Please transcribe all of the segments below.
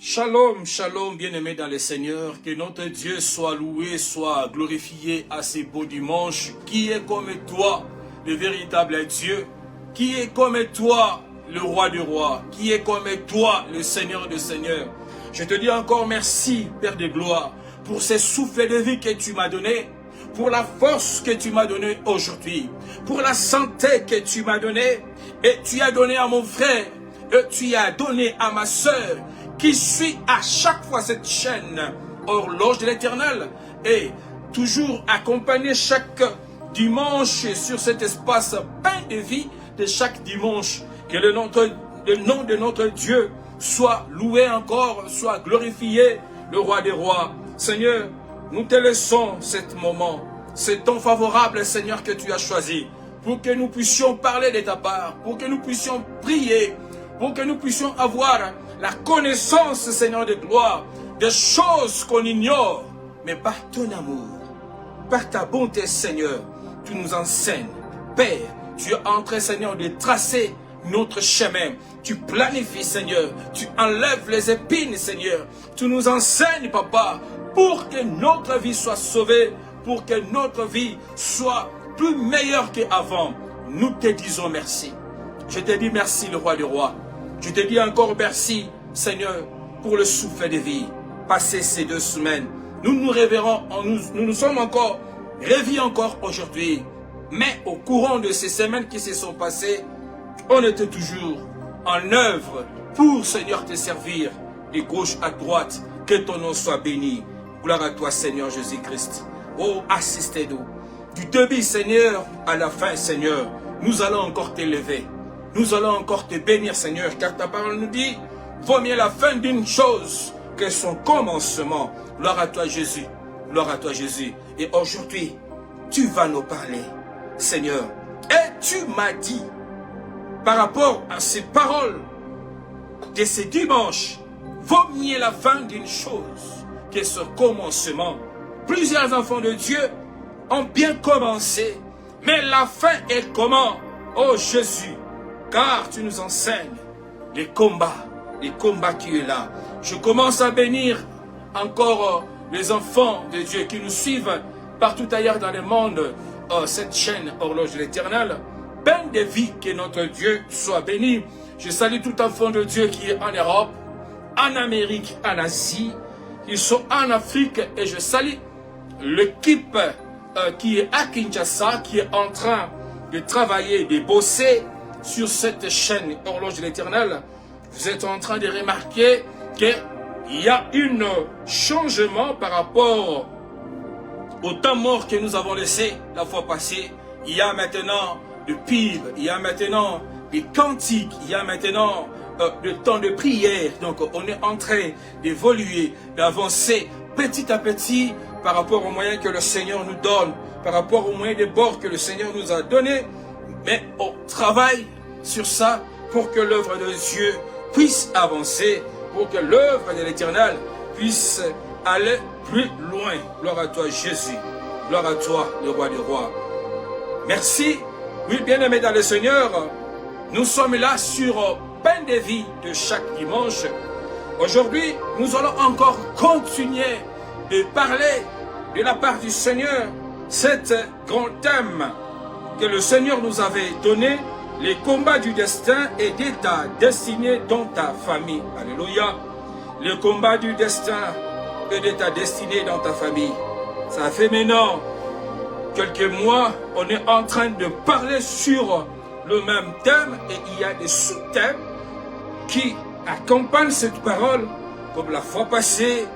Shalom, shalom, bien-aimés dans le Seigneur, que notre Dieu soit loué, soit glorifié à ce beau dimanche. Qui est comme toi, le véritable Dieu? Qui est comme toi, le roi des rois? Qui est comme toi, le Seigneur des seigneurs? Je te dis encore merci, Père de gloire, pour ces souffles de vie que tu m'as donné, pour la force que tu m'as donnée aujourd'hui, pour la santé que tu m'as donnée, et tu as donné à mon frère, et tu as donné à ma soeur, qui suit à chaque fois cette chaîne horloge de l'Éternel et toujours accompagner chaque dimanche sur cet espace pain de vie de chaque dimanche. Que le nom de notre Dieu soit loué encore, soit glorifié, le roi des rois. Seigneur, nous te laissons cet moment, ce temps favorable, Seigneur, que tu as choisi, pour que nous puissions parler de ta part, pour que nous puissions prier, pour que nous puissions avoir la connaissance, Seigneur de gloire, des choses qu'on ignore. Mais par ton amour, par ta bonté, Seigneur, tu nous enseignes. Père, tu es en train, Seigneur, de tracer notre chemin. Tu planifies, Seigneur. Tu enlèves les épines, Seigneur. Tu nous enseignes, Papa, pour que notre vie soit sauvée, pour que notre vie soit plus meilleure qu'avant. Nous te disons merci. Je te dis merci, le roi des rois. Je te dis encore merci, Seigneur, pour le souffle de vie. Passé ces 2 semaines, nous nous révérons, nous sommes encore réveillés encore aujourd'hui. Mais au courant de ces semaines qui se sont passées, on était toujours en œuvre pour, Seigneur, te servir de gauche à droite. Que ton nom soit béni. Gloire à toi, Seigneur Jésus-Christ. Oh, assistez-nous. Du début, Seigneur, à la fin, Seigneur, nous allons encore t'élever. Nous allons encore te bénir, Seigneur, car ta parole nous dit, vaut mieux la fin d'une chose que son commencement. Gloire à toi, Jésus. Gloire à toi, Jésus. Et aujourd'hui, tu vas nous parler, Seigneur. Et tu m'as dit, par rapport à ces paroles de ce dimanche, vaut mieux la fin d'une chose que son commencement. Plusieurs enfants de Dieu ont bien commencé, mais la fin est comment? Oh Jésus, car tu nous enseignes les combats qui est là. Je commence à bénir encore les enfants de Dieu qui nous suivent partout ailleurs dans le monde. Cette chaîne horloge de l'Éternel, pain de vie, que notre Dieu soit béni. Je salue tout enfant de Dieu qui est en Europe, en Amérique, en Asie, qui sont en Afrique, et je salue l'équipe qui est à Kinshasa, qui est en train de travailler, de bosser sur cette chaîne horloge de l'Éternel. Vous êtes en train de remarquer qu'il y a un changement par rapport au temps mort que nous avons laissé la fois passée. Il y a maintenant le PIB, il y a maintenant des cantiques, il y a maintenant le temps de prière. Donc on est en train d'évoluer, d'avancer petit à petit par rapport aux moyens que le Seigneur nous donne, par rapport aux moyens de bord que le Seigneur nous a donnés. Mais on travaille sur ça pour que l'œuvre de Dieu puisse avancer, pour que l'œuvre de l'Éternel puisse aller plus loin. Gloire à toi, Jésus. Gloire à toi, le roi des rois. Merci. Oui, bien-aimés dans le Seigneur, nous sommes là sur pain de vie de chaque dimanche. Aujourd'hui, nous allons encore continuer de parler de la part du Seigneur, cet grand thème que le Seigneur nous avait donné, les combats du destin et de ta destinée dans ta famille. Alléluia. Les combats du destin et de ta destinée dans ta famille. Ça fait maintenant quelques mois, on est en train de parler sur le même thème et il y a des sous-thèmes qui accompagnent cette parole. Comme la fois passée,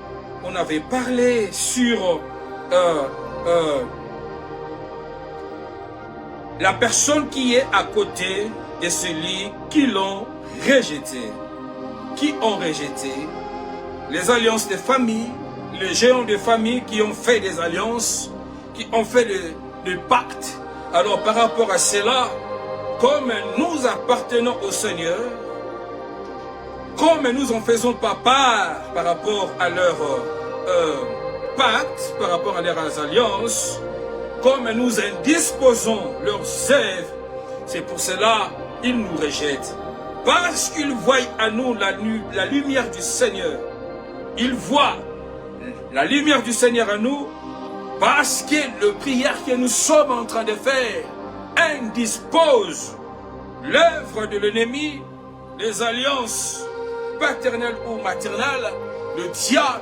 on avait parlé sur la personne qui est à côté de celui qui l'ont rejeté. Qui ont rejeté les alliances de famille, les géants de famille qui ont fait des alliances, qui ont fait des pactes. Alors par rapport à cela, comme nous appartenons au Seigneur, comme nous en faisons pas part par rapport à leur pacte, par rapport à leurs alliances, comme nous indisposons leurs œuvres, c'est pour cela qu'ils nous rejettent. Parce qu'ils voient à nous la lumière du Seigneur, il voit la lumière du Seigneur en nous, parce que la prière que nous sommes en train de faire indispose l'œuvre de l'ennemi, les alliances paternelles ou maternelles. Le diable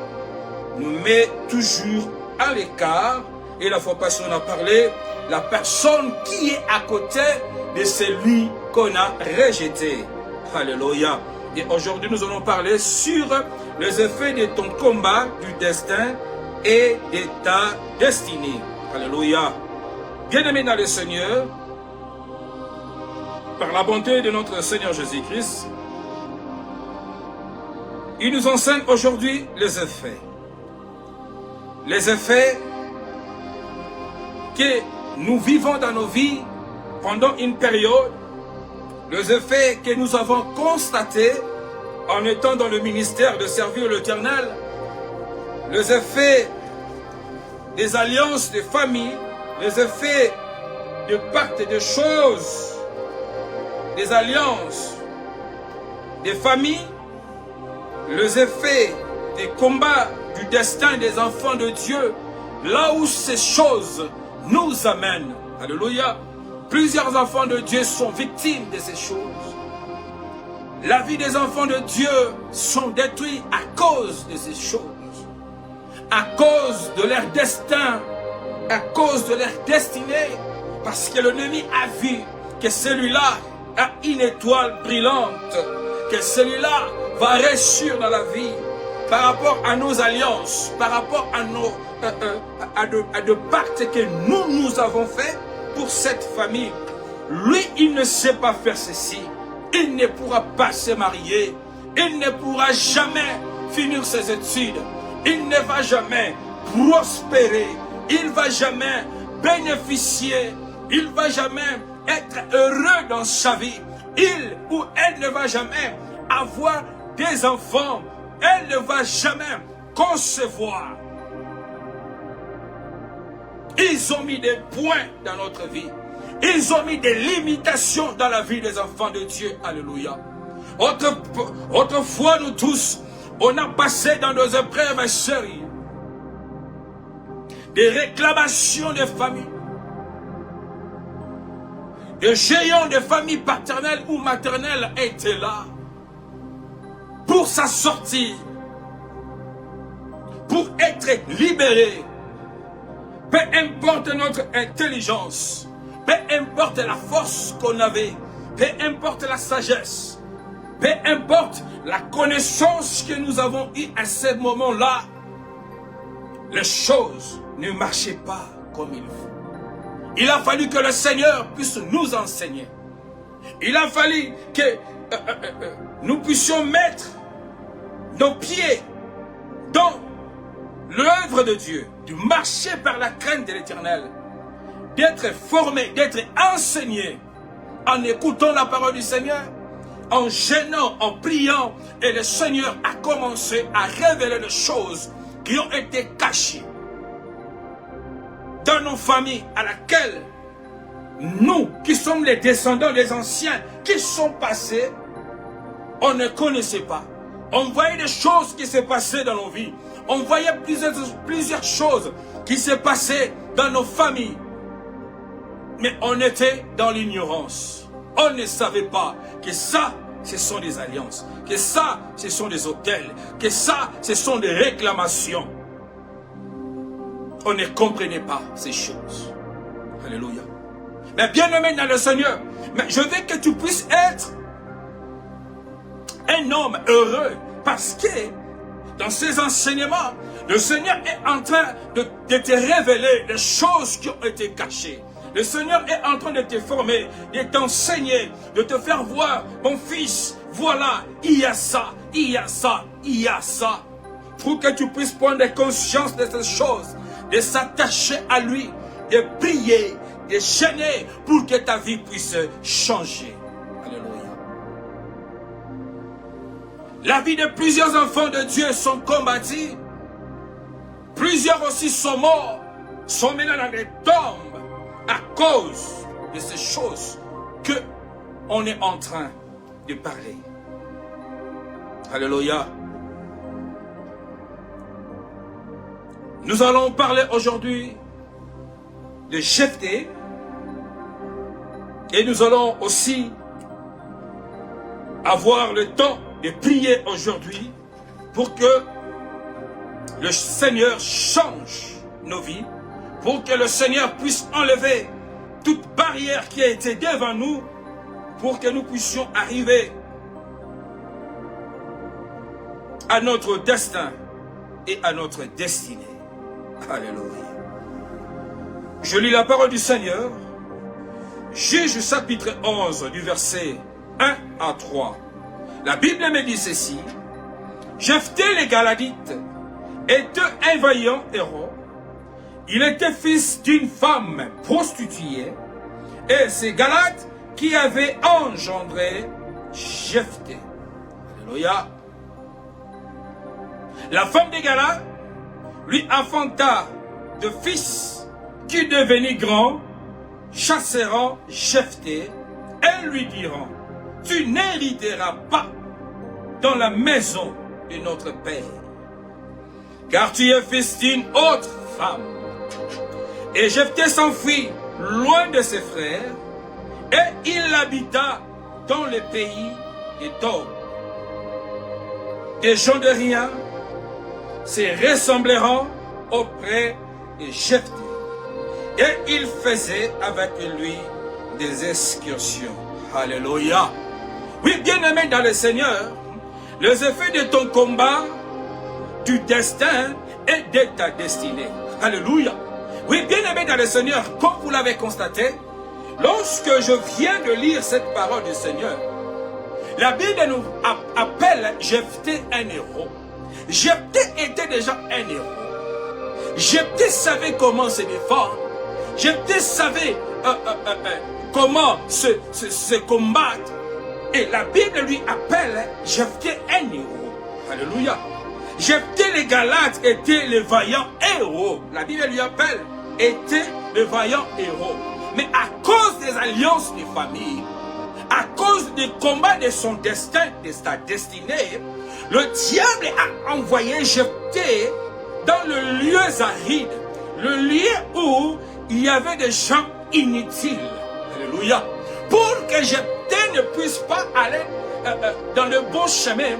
nous met toujours à l'écart. Et la fois passée, on a parlé, la personne qui est à côté de celui qu'on a rejeté. Alléluia. Et aujourd'hui, nous allons parler sur les effets de ton combat, du destin et de ta destinée. Alléluia. Bien-aimés dans le Seigneur, par la bonté de notre Seigneur Jésus-Christ, il nous enseigne aujourd'hui les effets. Les effets que nous vivons dans nos vies pendant une période, les effets que nous avons constatés en étant dans le ministère de servir l'Éternel, les effets des alliances de famille, les effets de pactes et de choses, des alliances, des familles, les effets des combats du destin des enfants de Dieu, là où ces choses nous amènent. Alléluia. Plusieurs enfants de Dieu sont victimes de ces choses. La vie des enfants de Dieu sont détruits à cause de ces choses. À cause de leur destin, à cause de leur destinée. Parce que l'ennemi a vu que celui-là a une étoile brillante, que celui-là va réussir dans la vie par rapport à nos alliances, par rapport à nos à de pactes que nous avons fait pour cette famille. Lui, il ne sait pas faire ceci. Il ne pourra pas se marier. Il ne pourra jamais finir ses études. Il ne va jamais prospérer. Il ne va jamais bénéficier. Il ne va jamais être heureux dans sa vie. Il ou elle ne va jamais avoir des enfants. Elle ne va jamais concevoir. Ils ont mis des points dans notre vie. Ils ont mis des limitations dans la vie des enfants de Dieu. Alléluia. Autrefois, nous tous, on a passé dans nos épreuves sérieuses. Des réclamations de famille. Des géants de famille paternelle ou maternelle étaient là. Pour sa sortie. Pour être libéré. Peu importe notre intelligence, peu importe la force qu'on avait, peu importe la sagesse, peu importe la connaissance que nous avons eue à ce moment-là, les choses ne marchaient pas comme il faut. Il a fallu que le Seigneur puisse nous enseigner. Il a fallu que nous puissions mettre nos pieds dans l'œuvre de Dieu, de marcher par la crainte de l'Éternel, d'être formé, d'être enseigné, en écoutant la parole du Seigneur, en gênant, en priant, et le Seigneur a commencé à révéler les choses qui ont été cachées dans nos familles, à laquelle nous, qui sommes les descendants des anciens, qui sont passés, on ne connaissait pas. On voyait des choses qui se passaient dans nos vies. On voyait plusieurs choses qui se passaient dans nos familles. Mais on était dans l'ignorance. On ne savait pas que ça, ce sont des alliances. Que ça, ce sont des autels. Que ça, ce sont des réclamations. On ne comprenait pas ces choses. Alléluia. Mais bien aimé dans le Seigneur, mais je veux que tu puisses être un homme heureux, parce que dans ces enseignements, le Seigneur est en train de te révéler les choses qui ont été cachées. Le Seigneur est en train de te former, de t'enseigner, de te faire voir, mon fils, voilà, il y a ça, il y a ça, il y a ça. Pour que tu puisses prendre conscience de ces choses, de s'attacher à lui, de prier, de chaîner pour que ta vie puisse changer. Alléluia. La vie de plusieurs enfants de Dieu sont combattus. Plusieurs aussi sont morts, sont maintenant dans des tombes à cause de ces choses que on est en train de parler. Alléluia. Nous allons parler aujourd'hui de Jephthé et nous allons aussi avoir le temps de prier aujourd'hui pour que le Seigneur change nos vies, pour que le Seigneur puisse enlever toute barrière qui a été devant nous, pour que nous puissions arriver à notre destin et à notre destinée. Alléluia. Je lis la parole du Seigneur. Juge chapitre 11 du verset 1 à 3. La Bible me dit ceci. Jephthé les Galadites était un vaillant héros. Il était fils d'une femme prostituée et c'est Galates qui avait engendré Jephthé. Alléluia. La femme de Galates lui enfanta de fils qui devenus grands, chasseront Jephthé et lui diront, tu n'hériteras pas dans la maison de notre père, car tu es fils d'une autre femme. Et Jephthé s'enfuit loin de ses frères, et il habita dans le pays des Tob. Des gens de rien se ressembleront auprès de Jephthé, et il faisait avec lui des excursions. Alléluia. Oui, bien-aimé dans le Seigneur, les effets de ton combat, du destin et de ta destinée. Alléluia. Oui, bien-aimé dans le Seigneur, comme vous l'avez constaté, lorsque je viens de lire cette parole du Seigneur, la Bible nous appelle Jephthé un héros. Jephthé était déjà un héros. Jephthé savait comment se défendre. Jephthé savait comment se combattre. Et la Bible lui appelle Jephthé un héros. Alléluia. Jephthé les Galates étaient les vaillants héros. La Bible lui appelle était le vaillant héros. Mais à cause des alliances des familles, à cause des combats de son destin, de sa destinée, le diable a envoyé Jephthé dans le lieu aride, le lieu où il y avait des gens inutiles. Alléluia. Pour que Jephthé ne puisse pas aller dans le bon chemin,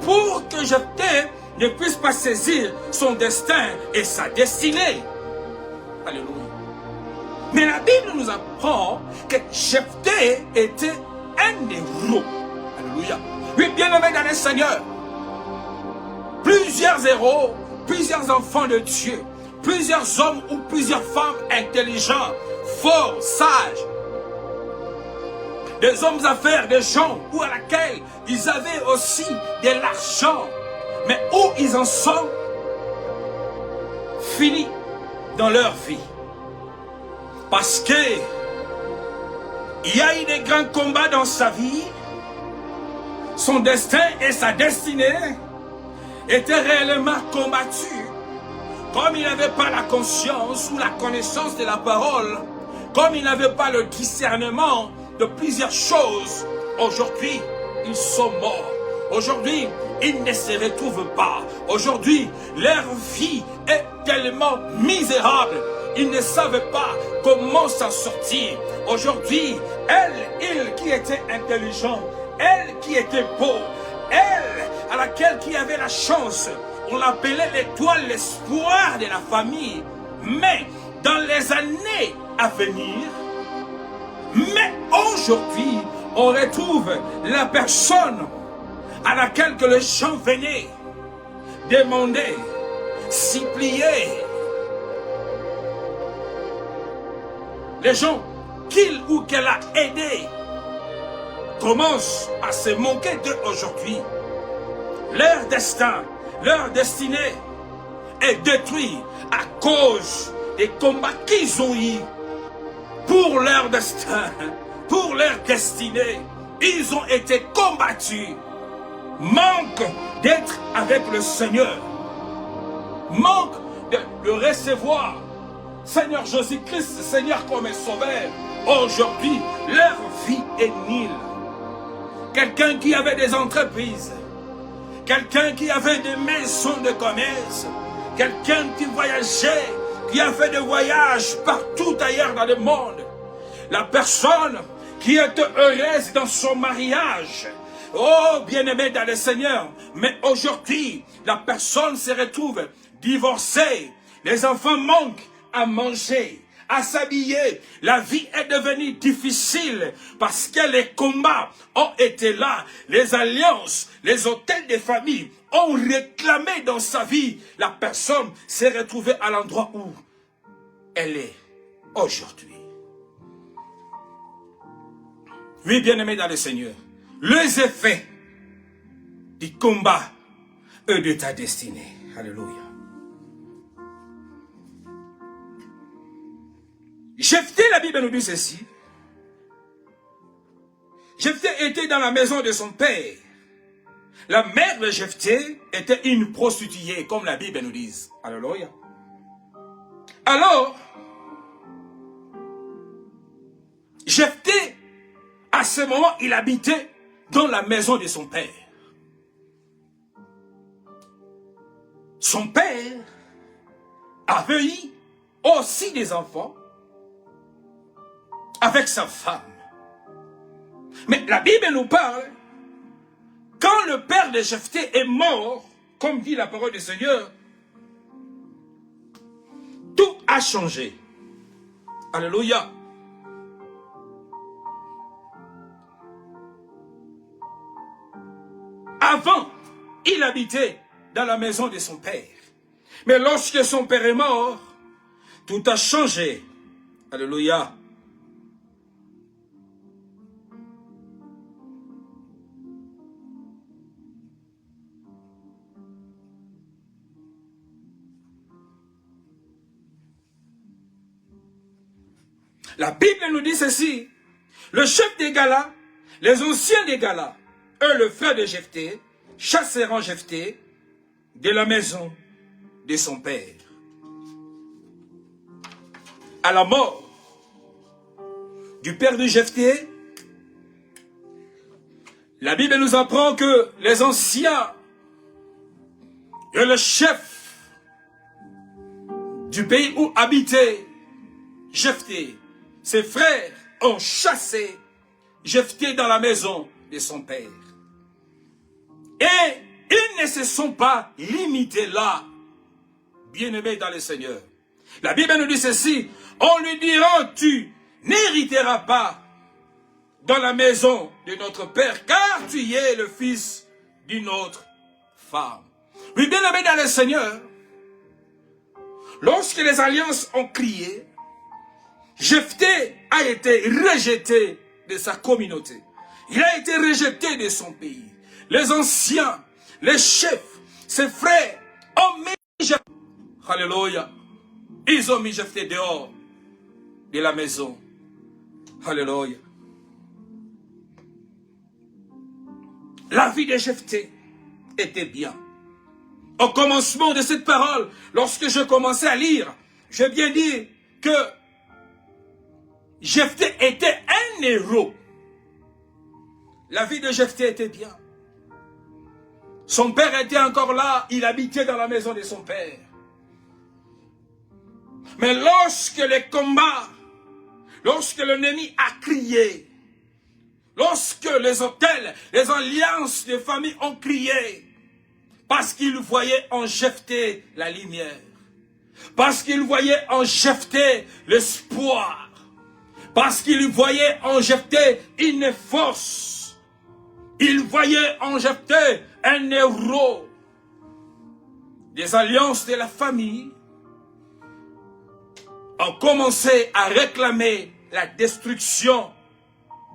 pour que Jephthé ne puisse pas saisir son destin et sa destinée. Alléluia. Mais la Bible nous apprend que Jephthé était un héros. Alléluia. Oui, bien-aimé dans le Seigneur, plusieurs héros, plusieurs enfants de Dieu, plusieurs hommes ou plusieurs femmes intelligents, forts, sages, des hommes d'affaires, des gens où à laquelle ils avaient aussi de l'argent, mais où ils en sont finis dans leur vie. Parce que il y a eu des grands combats dans sa vie, son destin et sa destinée étaient réellement combattus. Comme il n'avait pas la conscience ou la connaissance de la parole, comme il n'avait pas le discernement de plusieurs choses, aujourd'hui, ils sont morts. Aujourd'hui, ils ne se retrouvent pas. Aujourd'hui, leur vie est tellement misérable. Ils ne savaient pas comment s'en sortir. Aujourd'hui, elle qui était intelligente, elle qui était beau, elle à laquelle qui avait la chance, on l'appelait l'étoile, l'espoir de la famille. Mais dans les années à venir, mais aujourd'hui, on retrouve la personne à laquelle que les gens venaient demander, supplier. Les gens qu'il ou qu'elle a aidés commencent à se moquer d'eux aujourd'hui. Leur destin, leur destinée est détruit à cause des combats qu'ils ont eu pour leur destin, pour leur destinée. Ils ont été combattus. Manque d'être avec le Seigneur. Manque de le recevoir. Seigneur Jésus-Christ, Seigneur comme sauveur. Aujourd'hui, leur vie est nulle. Quelqu'un qui avait des entreprises, quelqu'un qui avait des maisons de commerce, quelqu'un qui voyageait, qui a fait des voyages partout ailleurs dans le monde. La personne qui est heureuse dans son mariage. Oh, bien-aimé dans le Seigneur, mais aujourd'hui, la personne se retrouve divorcée. Les enfants manquent à manger, à s'habiller. La vie est devenue difficile parce que les combats ont été là. Les alliances, les hôtels de famille ont réclamé dans sa vie. La personne s'est retrouvée à l'endroit où elle est aujourd'hui. Oui, bien-aimé dans le Seigneur, les effets du combat et de ta destinée. Alléluia. Jephthé, la Bible nous dit ceci. Jephthé était dans la maison de son père. La mère de Jephthé était une prostituée, comme la Bible nous dit. Alléluia. Alors, Jephthé, à ce moment, il habitait dans la maison de son père. Son père avait eu aussi des enfants avec sa femme. Mais la Bible nous parle, quand le père de Jephthé est mort, comme dit la parole du Seigneur, tout a changé. Alléluia. Avant, il habitait dans la maison de son père. Mais lorsque son père est mort, tout a changé. Alléluia. La Bible nous dit ceci. Le chef des Galas, les anciens des Galas, eux, le frère de Jephthé, chasseront Jephthé de la maison de son père. À la mort du père de Jephthé, la Bible nous apprend que les anciens et le chef du pays où habitait Jephthé, ses frères ont chassé Jephthé dans la maison de son père. Et ils ne se sont pas limités là, bien-aimés dans le Seigneur. La Bible nous dit ceci, on lui dira, tu n'hériteras pas dans la maison de notre père, car tu es le fils d'une autre femme. Oui, bien-aimés dans le Seigneur, lorsque les alliances ont crié, Jephthé a été rejeté de sa communauté. Il a été rejeté de son pays. Les anciens, les chefs, ses frères ont mis Jephthé. Alléluia. Ils ont mis Jephthé dehors de la maison. Alléluia. La vie de Jephthé était bien. Au commencement de cette parole, lorsque je commençais à lire, j'ai bien dit que Jephthé était un héros. La vie de Jephthé était bien. Son père était encore là, il habitait dans la maison de son père. Mais lorsque les combats, lorsque l'ennemi a crié, lorsque les hôtels, les alliances de famille ont crié, parce qu'ils voyaient en Jephthé la lumière, parce qu'ils voyaient en Jephthé l'espoir, parce qu'ils voyaient en Jephthé une force, ils voyaient en Jephthé un héros. Des alliances de la famille ont commencé à réclamer la destruction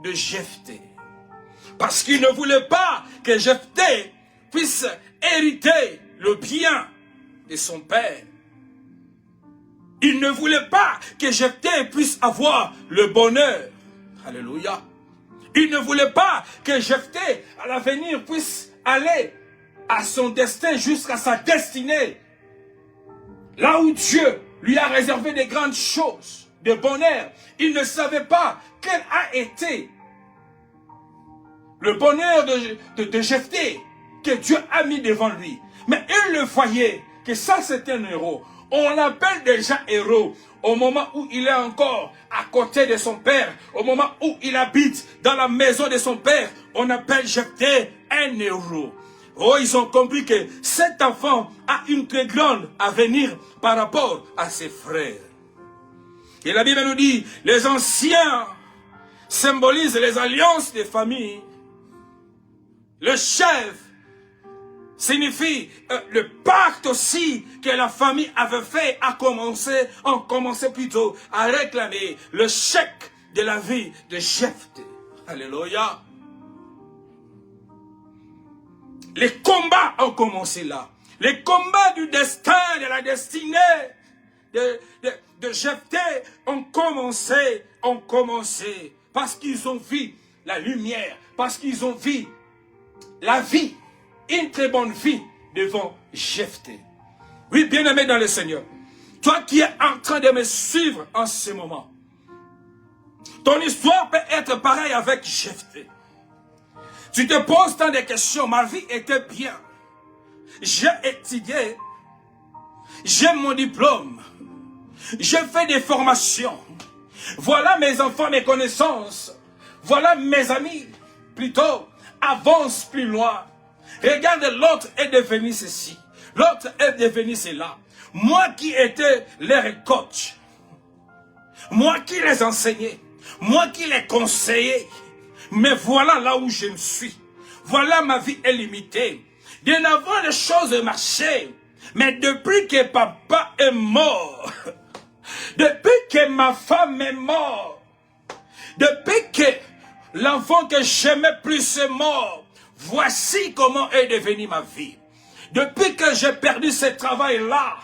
de Jephthé. Parce qu'ils ne voulaient pas que Jephthé puisse hériter le bien de son père. Ils ne voulaient pas que Jephthé puisse avoir le bonheur. Alléluia. Ils ne voulaient pas que Jephthé, à l'avenir, puisse aller à son destin jusqu'à sa destinée. Là où Dieu lui a réservé des grandes choses, de bonheur. Il ne savait pas quel a été le bonheur de Jephthé que Dieu a mis devant lui. Mais il le voyait que ça c'est un héros. On l'appelle déjà héros au moment où il est encore à côté de son père, au moment où il habite dans la maison de son père. On appelle Jephthé un héros. Oh, ils ont compris que cet enfant a une très grande avenir par rapport à ses frères. Et la Bible nous dit, les anciens symbolisent les alliances des familles. Le chef signifie le pacte aussi que la famille avait fait, on commençait plutôt à réclamer le chèque de la vie de Jephthé. Alléluia. Les combats ont commencé là. Les combats du destin, de la destinée de Jephthé ont commencé. Parce qu'ils ont vu la lumière, parce qu'ils ont vu la vie, une très bonne vie devant Jephthé. Oui, bien-aimé dans le Seigneur, toi qui es en train de me suivre en ce moment, ton histoire peut être pareille avec Jephthé. Tu te poses tant de questions. Ma vie était bien. J'ai étudié. J'ai mon diplôme. J'ai fait des formations. Voilà mes enfants, mes connaissances. Voilà mes amis. Plutôt, avance plus loin. Regarde, l'autre est devenu ceci. L'autre est devenu cela. Moi qui étais leur coach. Moi qui les enseignais. Moi qui les conseillais. Mais voilà là où je me suis. Voilà ma vie est limitée. Bien avant les choses marchaient. Mais depuis que papa est mort, depuis que ma femme est morte, depuis que l'enfant que j'aimais plus est mort, voici comment est devenue ma vie. Depuis que j'ai perdu ce travail-là,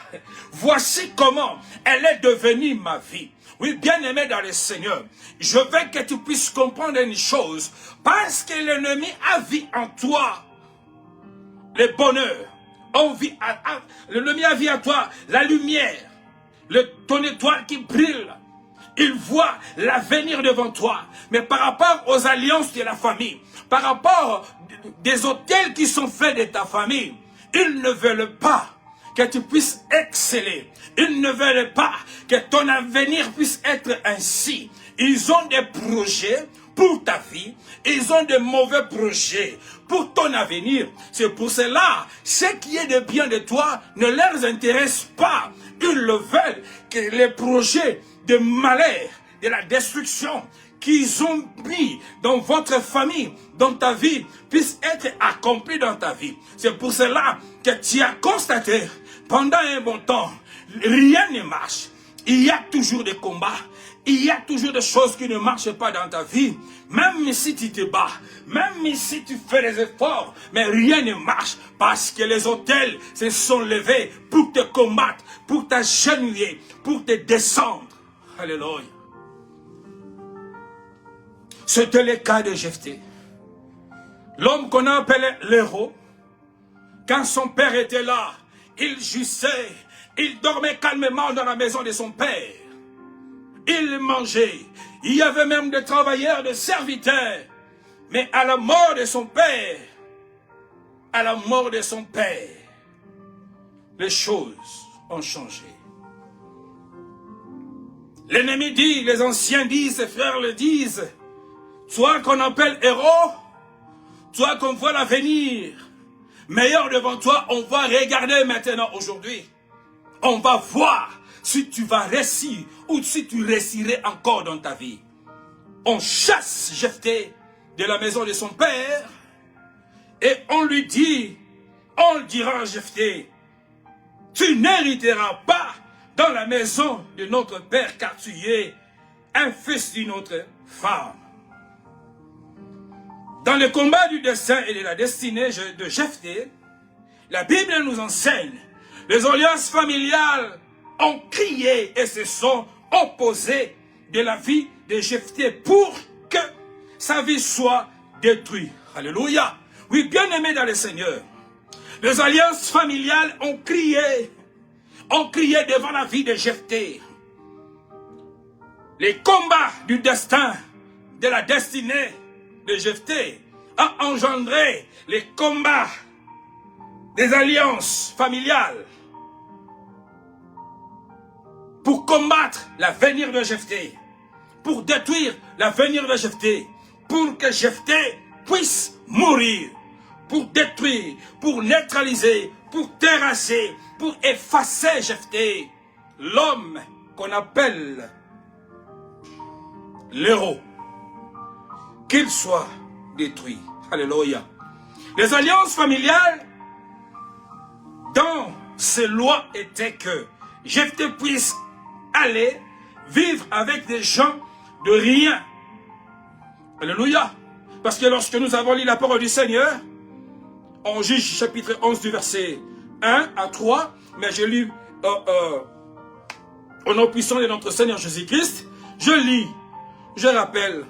voici comment elle est devenue ma vie. Oui, bien-aimé dans le Seigneur, je veux que tu puisses comprendre une chose, parce que l'ennemi a vu en toi le bonheur. L'ennemi a vu en toi la lumière, ton étoile qui brille. Il voit l'avenir devant toi. Mais par rapport aux alliances de la famille, par rapport des hôtels qui sont faits de ta famille, ils ne veulent pas que tu puisses exceller. Ils ne veulent pas que ton avenir puisse être ainsi. Ils ont des projets pour ta vie. Ils ont de mauvais projets pour ton avenir. C'est pour cela, ce qui est de bien de toi ne leur intéresse pas. Ils le veulent, que les projets de malheur, de la destruction qu'ils ont mis dans votre famille, dans ta vie, puissent être accomplis dans ta vie. C'est pour cela que tu as constaté pendant un bon temps, rien ne marche. Il y a toujours des combats. Il y a toujours des choses qui ne marchent pas dans ta vie. Même si tu te bats, même si tu fais des efforts, mais rien ne marche parce que les autels se sont levés pour te combattre, pour t'agenouiller, pour te descendre. Alléluia. C'était le cas de Jephthé. L'homme qu'on a appelé l'héros, quand son père était là, il jouissait, il dormait calmement dans la maison de son père. Il mangeait. Il y avait même des travailleurs, des serviteurs. Mais à la mort de son père, les choses ont changé. L'ennemi dit, les anciens disent, ses frères le disent, toi qu'on appelle héros, toi qu'on voit l'avenir meilleur devant toi, on va regarder maintenant aujourd'hui. On va voir si tu vas réussir ou si tu réussirais encore dans ta vie. On chasse Jephthé de la maison de son père et on lui dit, on dira à Jephthé, tu n'hériteras pas dans la maison de notre père car tu es un fils d'une autre femme. Dans le combat du destin et de la destinée de Jephthé, la Bible nous enseigne, les alliances familiales ont crié et se sont opposés de la vie de Jephthé pour que sa vie soit détruite. Alléluia. Oui, bien-aimés dans le Seigneur, les alliances familiales ont crié devant la vie de Jephthé. Les combats du destin, de la destinée de Jephthé a engendré les combats des alliances familiales pour combattre l'avenir de Jephthé, pour détruire l'avenir de Jephthé, pour que Jephthé puisse mourir, pour détruire, pour neutraliser, pour terrasser, pour effacer Jephthé, l'homme qu'on appelle l'héros, qu'il soit détruit. Alléluia. Les alliances familiales dans ces lois étaient que Jephthé puisse aller vivre avec des gens de rien. Alléluia. Parce que lorsque nous avons lu la parole du Seigneur, en Juge chapitre 11 du verset 1 à 3, mais je lis au nom puissant de notre Seigneur Jésus-Christ, je lis, je rappelle,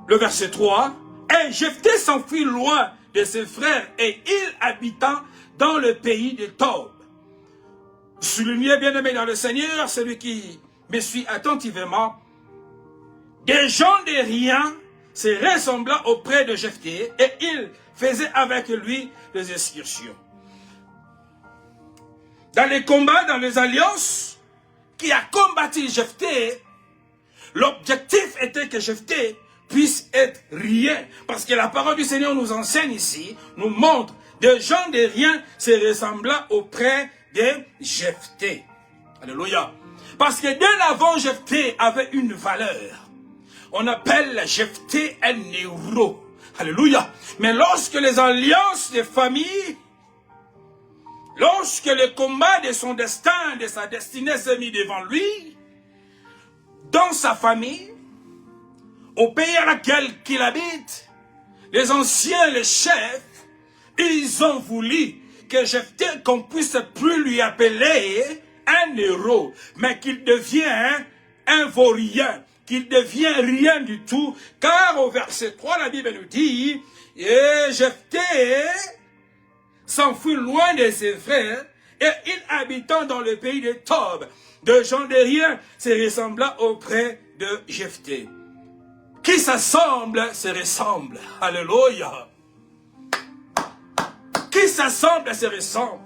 le verset 3, « Et Jephthé s'enfuit loin de ses frères et il habita dans le pays de Tob. » Soulignez, bien-aimé dans le Seigneur, celui qui me suit attentivement, des gens de rien se ressemblant auprès de Jephthé et il faisait avec lui des excursions. Dans les combats, dans les alliances qui a combattu Jephthé, l'objectif était que Jephthé puisse être rien. Parce que la parole du Seigneur nous enseigne ici, nous montre des gens de rien se ressemblant auprès de Jephthé. Alléluia. Parce que dès avant, Jephthé avait une valeur. On appelle Jephthé un héros. Alléluia. Mais lorsque les alliances de famille, lorsque le combat de son destin, de sa destinée s'est mis devant lui, dans sa famille, au pays à laquelle il habite, les anciens, les chefs, ils ont voulu que Jephthé, qu'on puisse plus lui appeler un héros, mais qu'il devienne un vaurien, qu'il devient rien du tout, car au verset 3, la Bible nous dit, et Jephthé s'enfuit loin de ses frères, et il habitant dans le pays de Tob, de gens de rien, se ressemblant auprès de Jephthé. Qui s'assemble, se ressemble. Alléluia. Qui s'assemble, se ressemble.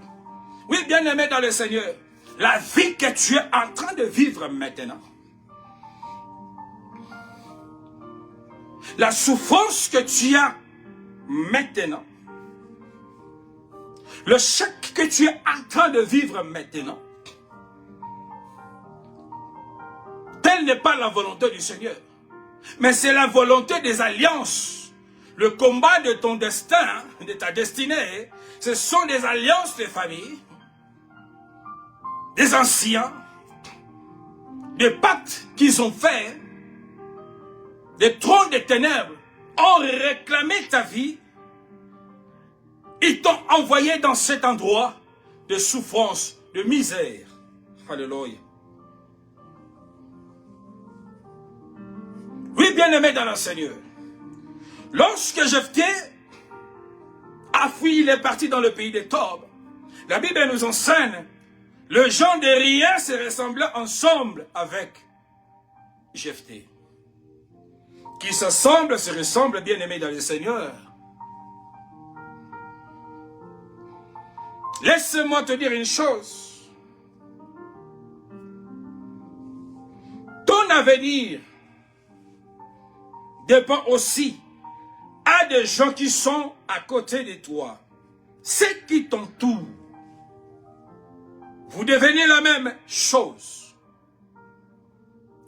Oui, bien-aimé dans le Seigneur, la vie que tu es en train de vivre maintenant, la souffrance que tu as maintenant, le choc que tu es en train de vivre maintenant, telle n'est pas la volonté du Seigneur. Mais c'est la volonté des alliances. Le combat de ton destin, de ta destinée, ce sont des alliances de famille, des anciens, des pactes qu'ils ont faits, des trônes de ténèbres ont réclamé ta vie. Ils t'ont envoyé dans cet endroit de souffrance, de misère. Alléluia. Oui, bien-aimé dans le Seigneur, lorsque Jephthé a fui, il est parti dans le pays de Tob, la Bible nous enseigne, le gens de rien se ressemblaient ensemble avec Jephthé. Qui s'assemble, se ressemble, bien-aimé dans le Seigneur. Laisse-moi te dire une chose. Ton avenir dépend aussi à des gens qui sont à côté de toi. Ceux qui t'entourent. Vous devenez la même chose.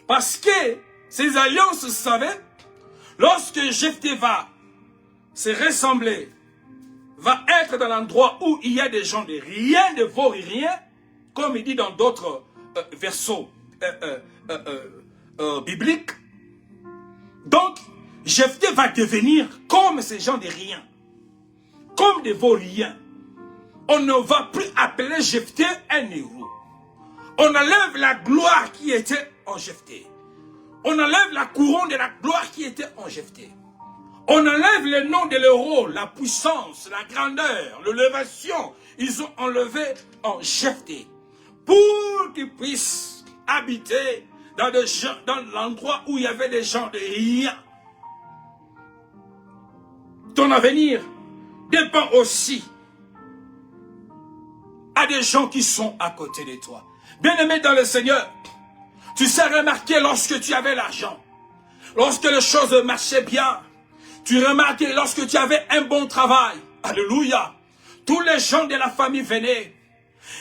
Parce que ces alliances savaient, lorsque Jephthé va se ressembler, va être dans l'endroit où il y a des gens de rien, de vaut rien, comme il dit dans d'autres versets bibliques. Donc, Jephthé va devenir comme ces gens de rien, comme des vauriens. On ne va plus appeler Jephthé un héros. On enlève la gloire qui était en Jephthé. On enlève la couronne de la gloire qui était en Jephthé. On enlève le nom de l'héros, la puissance, la grandeur, l'élévation. Ils ont enlevé en Jephthé pour qu'ils puissent habiter dans l'endroit où il y avait des gens de rien. Ton avenir dépend aussi à des gens qui sont à côté de toi. Bien-aimé dans le Seigneur, tu sais remarquer lorsque tu avais l'argent, lorsque les choses marchaient bien, tu remarquais lorsque tu avais un bon travail. Alléluia. Tous les gens de la famille venaient.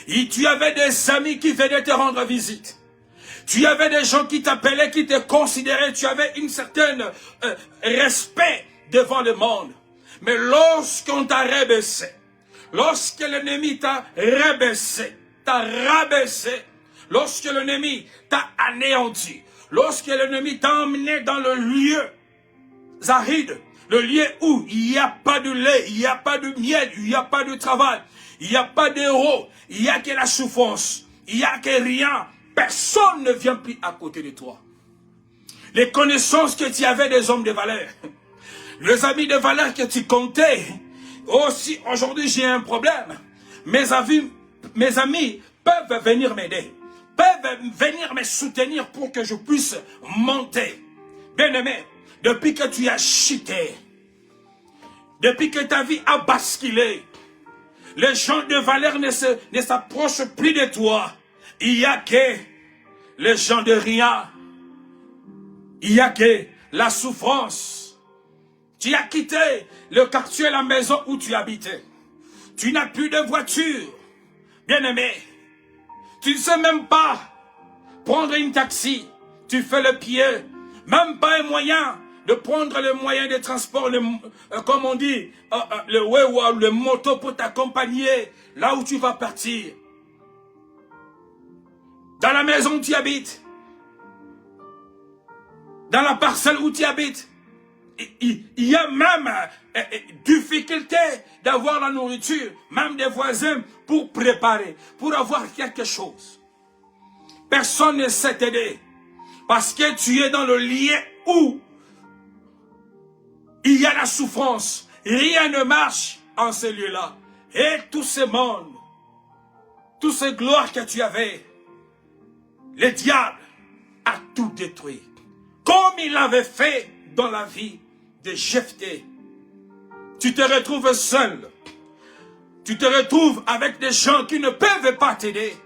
Et tu avais des amis qui venaient te rendre visite. Tu avais des gens qui t'appelaient, qui te considéraient. Tu avais une certaine respect devant le monde. Mais lorsqu'on t'a rabaissé, lorsque l'ennemi t'a rabaissé, lorsque l'ennemi t'a anéanti, lorsque l'ennemi t'a emmené dans le lieu Zahid, le lieu où il n'y a pas de lait, il n'y a pas de miel, il n'y a pas de travail, il n'y a pas d'héros, il n'y a que la souffrance, il n'y a que rien. Personne ne vient plus à côté de toi. Les connaissances que tu avais des hommes de valeur, les amis de valeur que tu comptais, aussi aujourd'hui j'ai un problème. Mes amis peuvent venir m'aider, peuvent venir me soutenir pour que je puisse monter. Bien-aimé, depuis que tu as chuté, depuis que ta vie a basculé, les gens de valeur ne s'approchent plus de toi. Il n'y a que les gens de rien. Il n'y a que la souffrance. Tu as quitté le quartier, la maison où tu habitais. Tu n'as plus de voiture. Bien-aimé, tu ne sais même pas prendre une taxi. Tu fais le pied. Même pas un moyen de prendre le moyen de transport, comme on dit, le wewa, le moto pour t'accompagner là où tu vas partir. Dans la maison où tu habites, dans la parcelle où tu habites, il y a même difficulté d'avoir la nourriture, même des voisins pour préparer, pour avoir quelque chose. Personne ne sait t'aider parce que tu es dans le lieu où il y a la souffrance. Rien ne marche en ce lieu-là. Et tout ce monde, toutes ces gloires que tu avais, le diable a tout détruit. Comme il avait fait dans la vie de Jephthé. Tu te retrouves seul. Tu te retrouves avec des gens qui ne peuvent pas t'aider.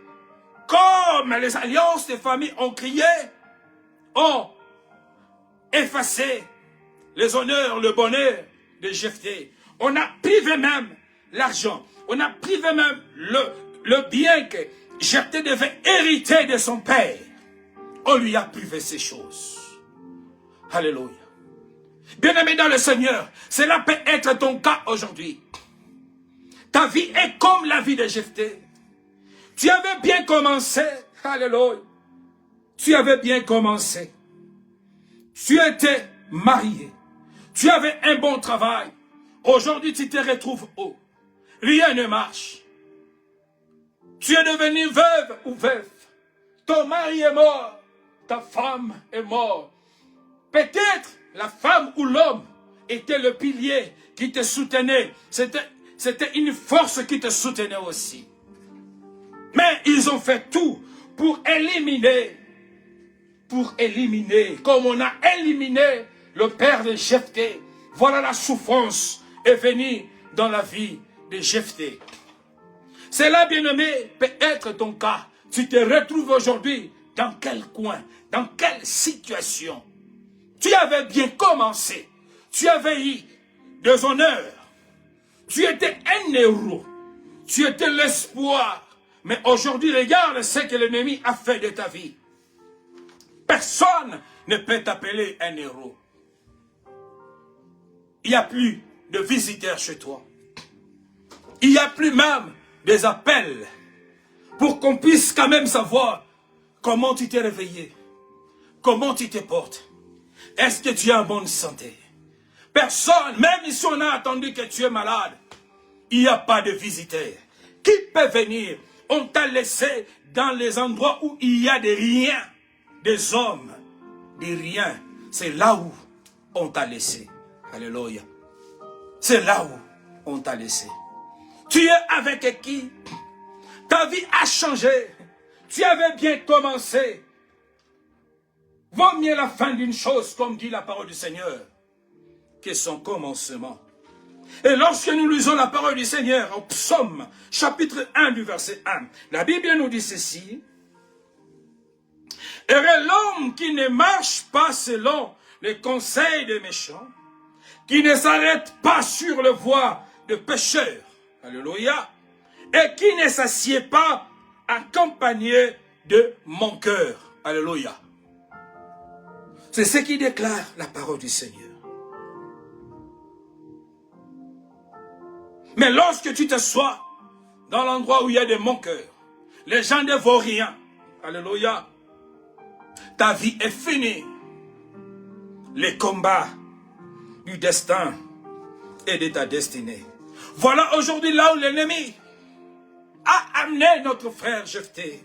Comme les alliances des familles ont crié, ont effacé les honneurs, le bonheur de Jephthé. On a privé même l'argent. On a privé même le bien que Jephthé devait hériter de son père. On lui a privé ces choses. Alléluia. Bien-aimé dans le Seigneur, cela peut être ton cas aujourd'hui. Ta vie est comme la vie de Jephthé. Tu avais bien commencé. Alléluia. Tu avais bien commencé. Tu étais marié. Tu avais un bon travail. Aujourd'hui, tu te retrouves où? Rien ne marche. Tu es devenu veuve ou veuf. Ton mari est mort. Ta femme est morte. Peut-être la femme ou l'homme était le pilier qui te soutenait. C'était une force qui te soutenait aussi. Mais ils ont fait tout pour éliminer, comme on a éliminé le père de Jephthé. Voilà la souffrance est venue dans la vie de Jephthé. C'est là, bien-aimé, peut être ton cas. Tu te retrouves aujourd'hui dans quel coin, dans quelle situation? Tu avais bien commencé. Tu avais eu des honneurs. Tu étais un héros. Tu étais l'espoir. Mais aujourd'hui, regarde ce que l'ennemi a fait de ta vie. Personne ne peut t'appeler un héros. Il n'y a plus de visiteurs chez toi. Il n'y a plus même des appels pour qu'on puisse quand même savoir comment tu t'es réveillé, comment tu te portes. Est-ce que tu es en bonne santé? Personne, même si on a attendu que tu es malade, il n'y a pas de visiteurs. Qui peut venir? On t'a laissé dans les endroits où il y a des riens, des hommes, des riens. C'est là où on t'a laissé. Alléluia. C'est là où on t'a laissé. Tu es avec qui? Ta vie a changé. Tu avais bien commencé. Vaut mieux la fin d'une chose, comme dit la parole du Seigneur, que son commencement. Et lorsque nous lisons la parole du Seigneur au psaume, chapitre 1 du verset 1, la Bible nous dit ceci. Heureux l'homme qui ne marche pas selon les conseils des méchants, qui ne s'arrête pas sur le voie de pécheurs, alléluia, et qui ne s'assied pas accompagné de moqueurs, alléluia. C'est ce qui déclare la parole du Seigneur. Mais lorsque tu t'assois dans l'endroit où il y a des moqueurs, les gens ne vaut rien, alléluia, ta vie est finie. Les combats du destin et de ta destinée. Voilà aujourd'hui là où l'ennemi a amené notre frère Jephthé.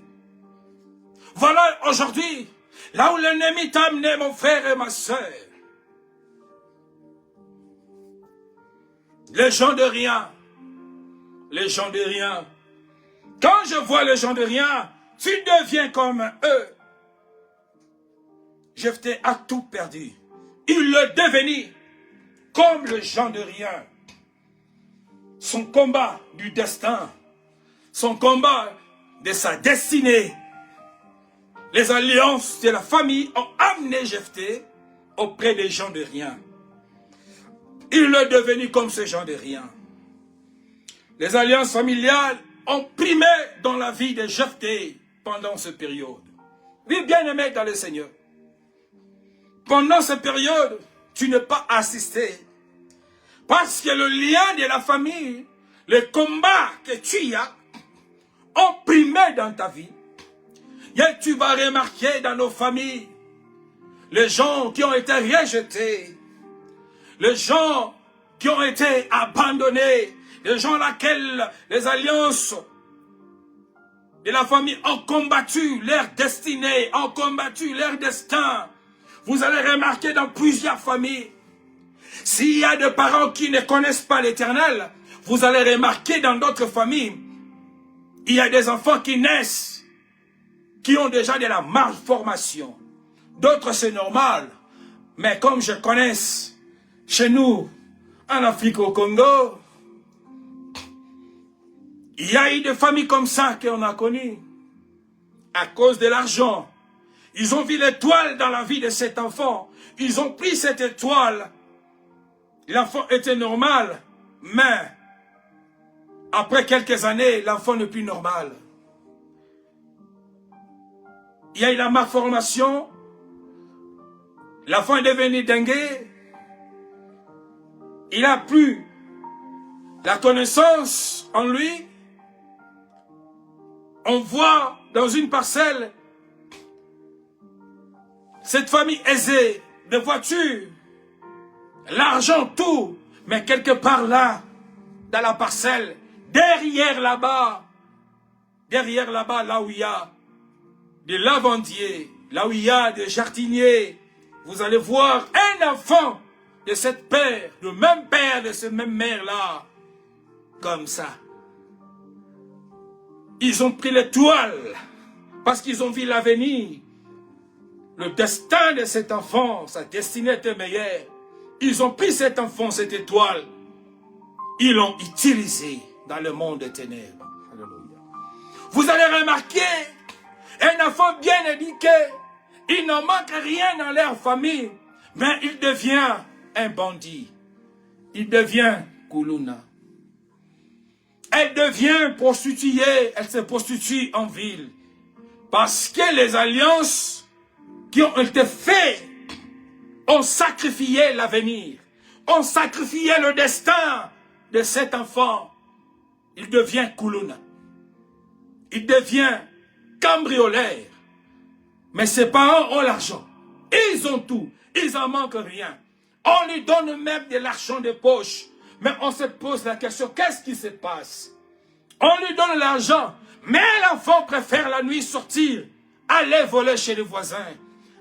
Voilà aujourd'hui là où l'ennemi t'a amené, mon frère et ma soeur. Les gens de rien. Les gens de rien. Quand je vois les gens de rien, tu deviens comme eux. Jephthé a tout perdu. Il le devenit comme le gens de rien. Son combat du destin, son combat de sa destinée, les alliances de la famille ont amené Jephthé auprès des gens de rien. Il est devenu comme ces gens de rien. Les alliances familiales ont primé dans la vie de Jephthé pendant cette période. Oui, bien-aimé dans le Seigneur. Pendant cette période, tu n'es pas assisté. Parce que le lien de la famille, le combat que tu as, ont primé dans ta vie. Et tu vas remarquer dans nos familles, les gens qui ont été rejetés, les gens qui ont été abandonnés, les gens laquelle les alliances de la famille ont combattu leur destinée, ont combattu leur destin. Vous allez remarquer dans plusieurs familles, s'il y a des parents qui ne connaissent pas l'Éternel, vous allez remarquer dans d'autres familles, il y a des enfants qui naissent, qui ont déjà de la malformation. D'autres c'est normal, mais comme je connais chez nous, en Afrique au Congo, il y a eu des familles comme ça qu'on a connues, à cause de l'argent. Ils ont vu l'étoile dans la vie de cet enfant. Ils ont pris cette étoile. L'enfant était normal, mais après quelques années, l'enfant n'est plus normal. Il y a eu la malformation. L'enfant est devenu dingue. Il n'a plus la connaissance en lui. On voit dans une parcelle cette famille aisée, des voitures, l'argent, tout, mais quelque part là, dans la parcelle, derrière là-bas, là où il y a des lavandiers, là où il y a des jardiniers, vous allez voir un enfant de cette père, le même père de cette même mère-là, comme ça. Ils ont pris l'étoile, parce qu'ils ont vu l'avenir. Le destin de cet enfant, sa destinée était meilleure. Ils ont pris cet enfant, cette étoile, ils l'ont utilisé dans le monde des ténèbres. Alléluia. Vous allez remarquer, un enfant bien éduqué, il n'en manque rien dans leur famille, mais il devient un bandit. Il devient Koulouna. Elle devient prostituée, elle se prostitue en ville. Parce que les alliances qui ont été faites ont sacrifié l'avenir, ont sacrifié le destin de cet enfant. Il devient Koulouna. Il devient cambrioleur. Mais ses parents ont l'argent. Ils ont tout. Ils n'en manquent rien. On lui donne même de l'argent de poche. Mais on se pose la question, qu'est-ce qui se passe? On lui donne l'argent, mais l'enfant préfère la nuit sortir, aller voler chez les voisins,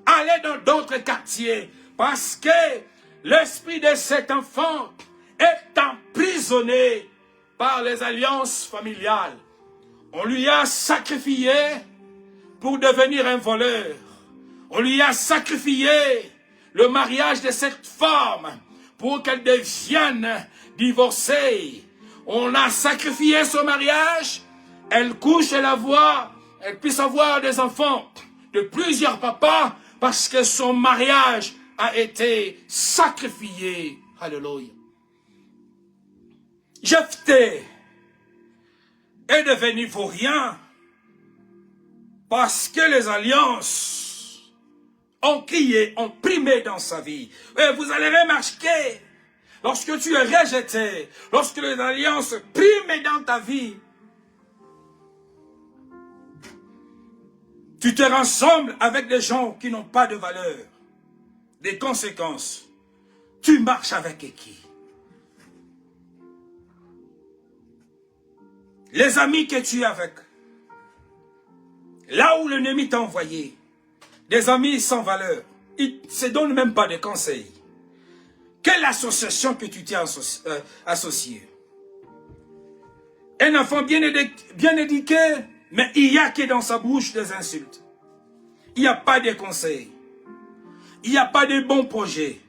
aller dans d'autres quartiers, parce que l'esprit de cet enfant est emprisonné par les alliances familiales. On lui a sacrifié pour devenir un voleur. On lui a sacrifié le mariage de cette femme pour qu'elle devienne divorcée. On a sacrifié son mariage, elle couche et la voit, elle puisse avoir des enfants. de plusieurs papas parce que son mariage a été sacrifié. Alléluia. Jephthé est devenu vaurien parce que les alliances ont crié, ont primé dans sa vie. Et vous allez remarquer, lorsque tu es rejeté, lorsque les alliances priment dans ta vie, tu te rassembles avec des gens qui n'ont pas de valeur. Des conséquences, tu marches avec qui? Les amis que tu es avec, là où l'ennemi t'a envoyé, des amis sans valeur, ils ne se donnent même pas de conseils. Quelle association que tu t'es associé? Un enfant bien éduqué, mais il n'y a que dans sa bouche des insultes. Il n'y a pas de conseils. Il n'y a pas de bons projets.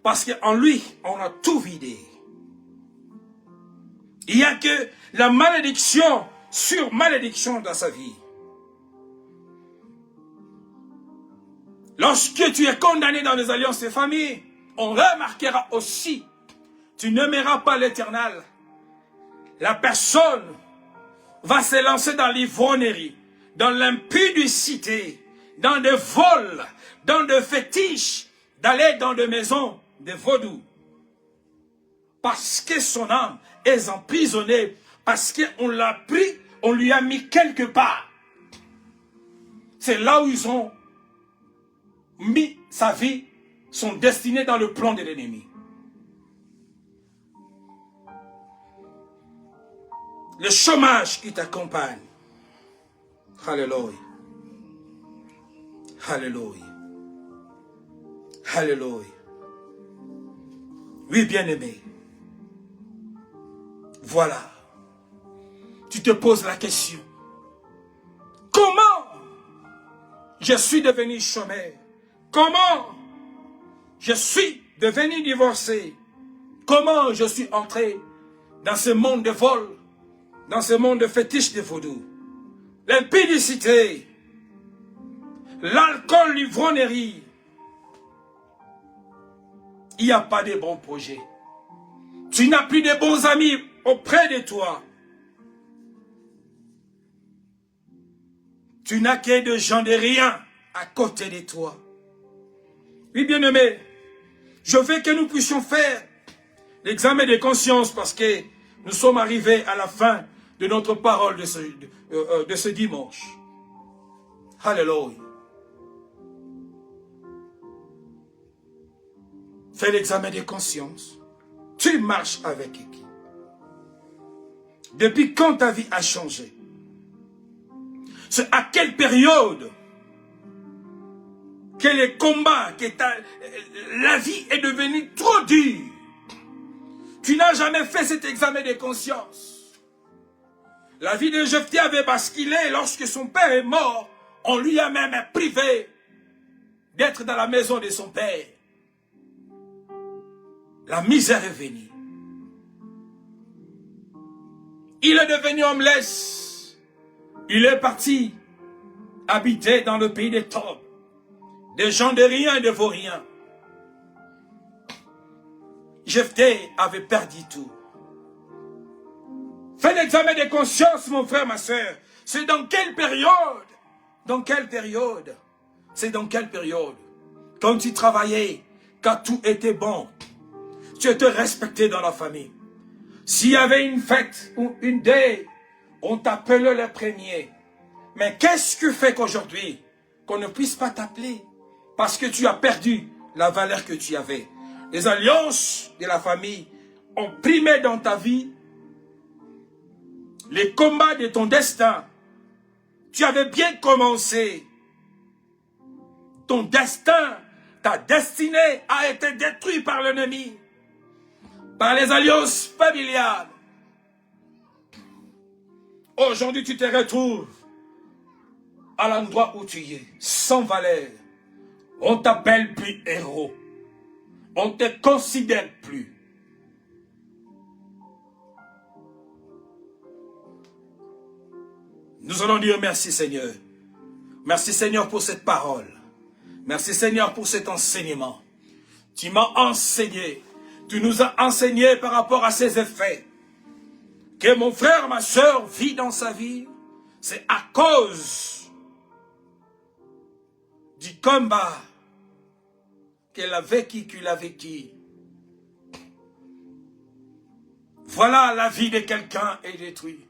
Parce qu'en lui, on a tout vidé. Il n'y a que la malédiction sur malédiction dans sa vie. Lorsque tu es condamné dans les alliances de famille, on remarquera aussi, tu n'aimeras pas l'Éternel. La personne va se lancer dans l'ivrognerie, dans l'impudicité, dans des vols, dans des fétiches, d'aller dans des maisons de vaudou. Parce que son âme est emprisonnée, parce qu'on l'a pris, on lui a mis quelque part. C'est là où ils ont mis sa vie, son destiné dans le plan de l'ennemi. Le chômage qui t'accompagne. Alléluia. Alléluia. Alléluia. Oui, bien-aimé. Voilà. Tu te poses la question. Comment je suis devenu chômeur? Comment je suis devenu divorcé? Comment je suis entré dans ce monde de vol, dans ce monde de fétiche de vaudou? L'impudicité, l'alcool, l'ivrognerie. Il n'y a pas de bons projets. Tu n'as plus de bons amis auprès de toi. Tu n'as que des gens de rien à côté de toi. Oui, bien-aimé, je veux que nous puissions faire l'examen de conscience parce que nous sommes arrivés à la fin de notre parole de ce dimanche. Alléluia. Fais l'examen de conscience. Tu marches avec qui? Depuis quand ta vie a changé? C'est à quelle période que les combats, la vie est devenue trop dure? Tu n'as jamais fait cet examen de conscience. La vie de Jephthé avait basculé lorsque son père est mort. On lui a même privé d'être dans la maison de son père. La misère est venue. Il est devenu homeless. Il est parti habiter dans le pays des Tob. Des gens de rien et de vauriens. Jephthé avait perdu tout. Fais l'examen de conscience, mon frère, ma soeur. C'est dans quelle période? Dans quelle période? C'est dans quelle période? Quand tu travaillais, quand tout était bon, tu étais respecté dans la famille. S'il y avait une fête ou une deuil, on t'appelait le premier. Mais qu'est-ce que fait qu'aujourd'hui, qu'on ne puisse pas t'appeler? Parce que tu as perdu la valeur que tu avais. Les alliances de la famille ont primé dans ta vie les combats de ton destin. Tu avais bien commencé. Ton destin, ta destinée a été détruite par l'ennemi, par les alliances familiales. Aujourd'hui, tu te retrouves à l'endroit où tu es, sans valeur. On t'appelle plus héros. On ne te considère plus. Nous allons dire merci, Seigneur. Merci Seigneur pour cette parole. Merci Seigneur pour cet enseignement. Tu m'as enseigné. Tu nous as enseigné par rapport à ces effets. Que mon frère, ma soeur vit dans sa vie, c'est à cause du combat qu'elle a vécu, qu'il a vécu. Voilà la vie de quelqu'un est détruite.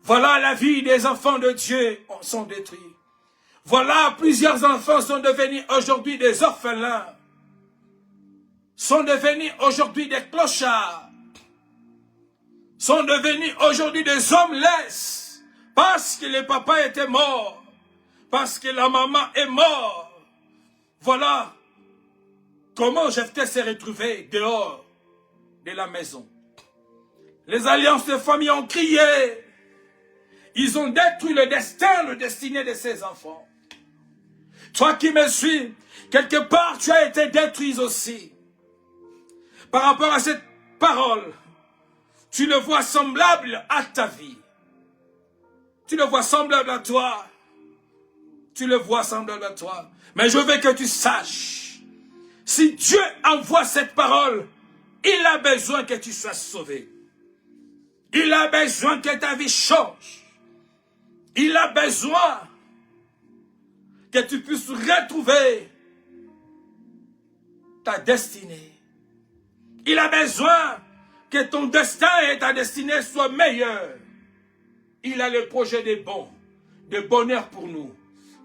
Voilà la vie des enfants de Dieu sont détruits. Voilà plusieurs enfants sont devenus aujourd'hui des orphelins. Sont devenus aujourd'hui des clochards. Sont devenus aujourd'hui des homeless. Parce que le papa était mort. Parce que la maman est morte. Voilà comment Jephthé s'est retrouvé dehors de la maison. Les alliances de famille ont crié. Ils ont détruit le destin, le destiné de ses enfants. Toi qui me suis, quelque part tu as été détruit aussi. Par rapport à cette parole, tu le vois semblable à ta vie. Tu le vois semblable à toi. Tu le vois semblable à toi. Mais je veux que tu saches, si Dieu envoie cette parole, il a besoin que tu sois sauvé. Il a besoin que ta vie change. Il a besoin que tu puisses retrouver ta destinée. Il a besoin que ton destin et ta destinée soient meilleurs. Il a le projet de bonheur pour nous.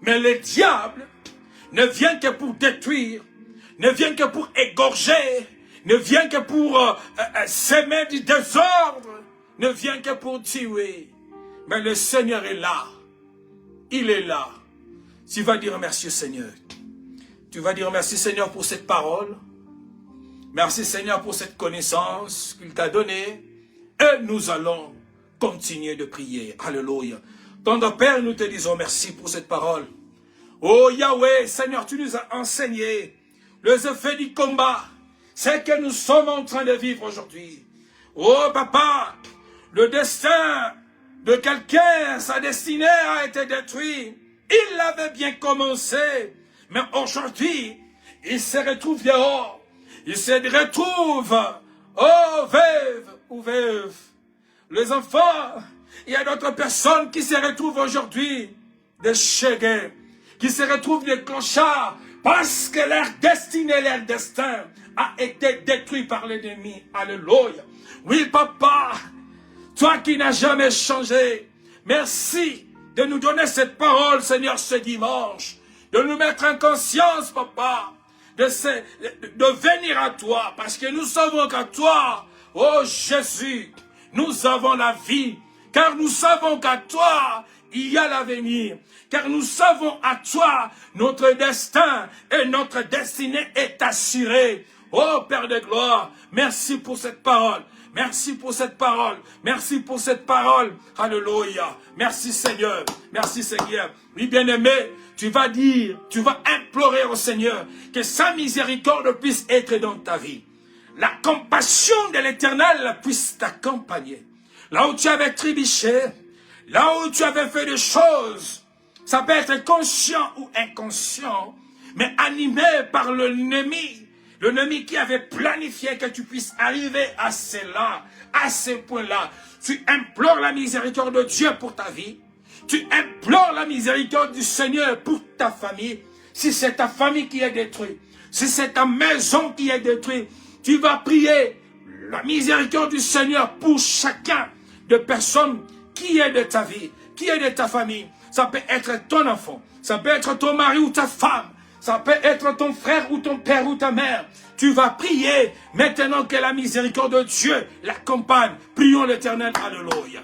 Mais le diable ne vient que pour détruire, ne vient que pour égorger, ne vient que pour semer du désordre, ne vient que pour tuer. Mais le Seigneur est là. Il est là. Tu vas dire merci Seigneur. Tu vas dire merci Seigneur pour cette parole. Merci Seigneur pour cette connaissance qu'il t'a donnée. Et nous allons continuer de prier. Alléluia. Tendre Père, nous te disons merci pour cette parole. Oh Yahweh, Seigneur, tu nous as enseigné les effets du combat. C'est que nous sommes en train de vivre aujourd'hui. Oh Papa, le destin de quelqu'un, sa destinée a été détruite. Il l'avait bien commencé, mais aujourd'hui, il se retrouve dehors. Il se retrouve, oh veuve ou veuve. Les enfants, il y a d'autres personnes qui se retrouvent aujourd'hui des chégués, qui se retrouvent des clochards, parce que leur destinée, leur destin a été détruit par l'ennemi. Alléluia. Oui, Papa, toi qui n'as jamais changé, merci de nous donner cette parole, Seigneur, ce dimanche, de nous mettre en conscience, Papa, de venir à toi, parce que nous savons qu'à toi, oh Jésus, nous avons la vie, car nous savons qu'à toi, il y a l'avenir, car nous savons à toi, notre destin et notre destinée est assurée. Oh Père de gloire, merci pour cette parole. Merci pour cette parole. Merci pour cette parole. Alléluia. Merci Seigneur. Merci Seigneur. Oui, bien-aimé, tu vas dire, tu vas implorer au Seigneur que sa miséricorde puisse être dans ta vie. La compassion de l'Éternel puisse t'accompagner. Là où tu avais trébuché, là où tu avais fait des choses, ça peut être conscient ou inconscient, mais animé par l'ennemi. L'ennemi qui avait planifié que tu puisses arriver à cela, à ce point-là. Tu implores la miséricorde de Dieu pour ta vie. Tu implores la miséricorde du Seigneur pour ta famille. Si c'est ta famille qui est détruite, si c'est ta maison qui est détruite, tu vas prier la miséricorde du Seigneur pour chacun de personnes qui est de ta vie, qui est de ta famille. Ça peut être ton enfant, ça peut être ton mari ou ta femme. Ça peut être ton frère ou ton père ou ta mère. Tu vas prier maintenant que la miséricorde de Dieu l'accompagne. Prions l'Éternel. Alléluia.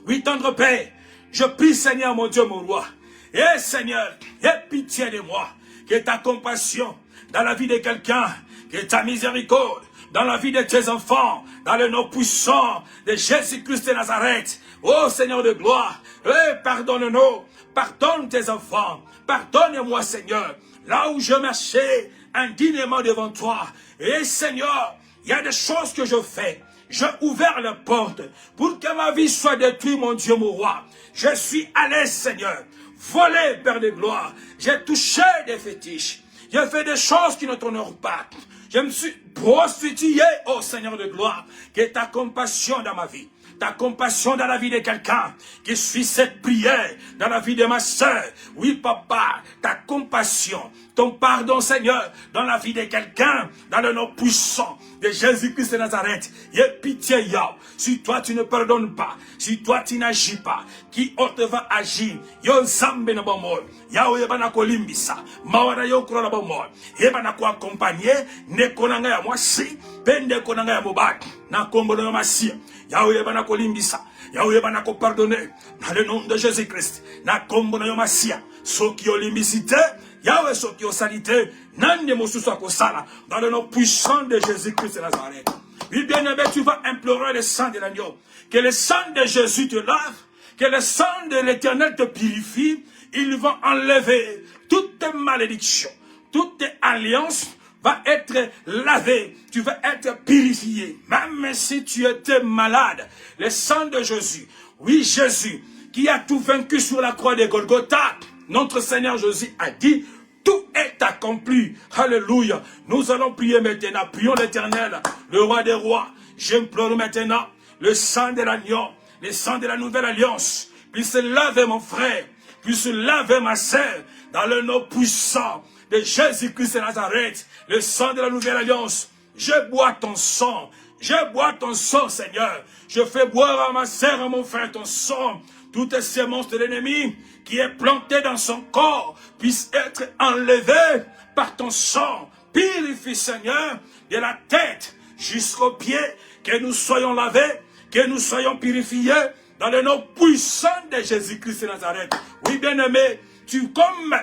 Oui, tendre Père, je prie Seigneur mon Dieu, mon roi. Et Seigneur, aie pitié de moi. Que ta compassion dans la vie de quelqu'un, que ta miséricorde dans la vie de tes enfants, dans le nom puissant de Jésus-Christ de Nazareth. Oh Seigneur de gloire, pardonne-nous, pardonne tes enfants. Pardonne-moi, Seigneur, là où je marchais indignement devant toi. Et Seigneur, il y a des choses que je fais. J'ai ouvert la porte pour que ma vie soit détruite, mon Dieu, mon roi. Je suis à l'aise, Seigneur. volé, Père de gloire. J'ai touché des fétiches. J'ai fait des choses qui ne t'honorent pas. Je me suis prostitué, oh Seigneur de gloire. Que ta compassion dans ma vie, ta compassion dans la vie de quelqu'un qui suit cette prière, dans la vie de ma soeur. Oui, papa, ta compassion, ton pardon, Seigneur, dans la vie de quelqu'un, dans le nom puissant de Jésus-Christ de Nazareth. Y'a pitié, Yah. Si toi tu ne pardonnes pas, si toi tu n'agis pas, qui autre va agir? Yo zambe na bomor. Yao yebana ko limbisa. Mawara yo kro na bomor. Yebana ko accompagner, ne konanga ya mwasi, pende konanga ya mobak. Na kombo no masi. Yao yebana ko limbisa. Yao yebana ko pardonner. Dans le nom de Jésus-Christ. Na kombo no masi. Soki yo limbisite, Yahweh soki yo salite, nande mosusu akosala. Dans le nom puissant de Jésus-Christ de Nazareth. Oui, bien-aimé, tu vas implorer le sang de l'agneau. Que le sang de Jésus te lave. Que le sang de l'Éternel te purifie. Il va enlever toute malédiction. Toute alliance va être lavée. Tu vas être purifié. Même si tu étais malade. Le sang de Jésus. Oui, Jésus, qui a tout vaincu sur la croix de Golgotha. Notre Seigneur Jésus a dit, tout est accompli. Alléluia. Nous allons prier maintenant. Prions l'Éternel, le roi des rois. J'implore maintenant le sang de l'agneau, le sang de la nouvelle alliance. Puisse laver mon frère, puisse laver ma sœur, dans le nom puissant de Jésus-Christ de Nazareth. Le sang de la nouvelle alliance. Je bois ton sang. Je bois ton sang, Seigneur. Je fais boire à ma sœur, à mon frère, ton sang. Toute sémence de l'ennemi qui est plantée dans son corps puisse être enlevée par ton sang. Purifie, Seigneur, de la tête jusqu'aux pieds, que nous soyons lavés, que nous soyons purifiés dans le nom puissant de Jésus-Christ de Nazareth. Oui, bien-aimé, comme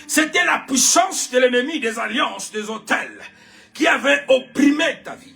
c'était la puissance de l'ennemi, des alliances, des autels, qui avait opprimé ta vie.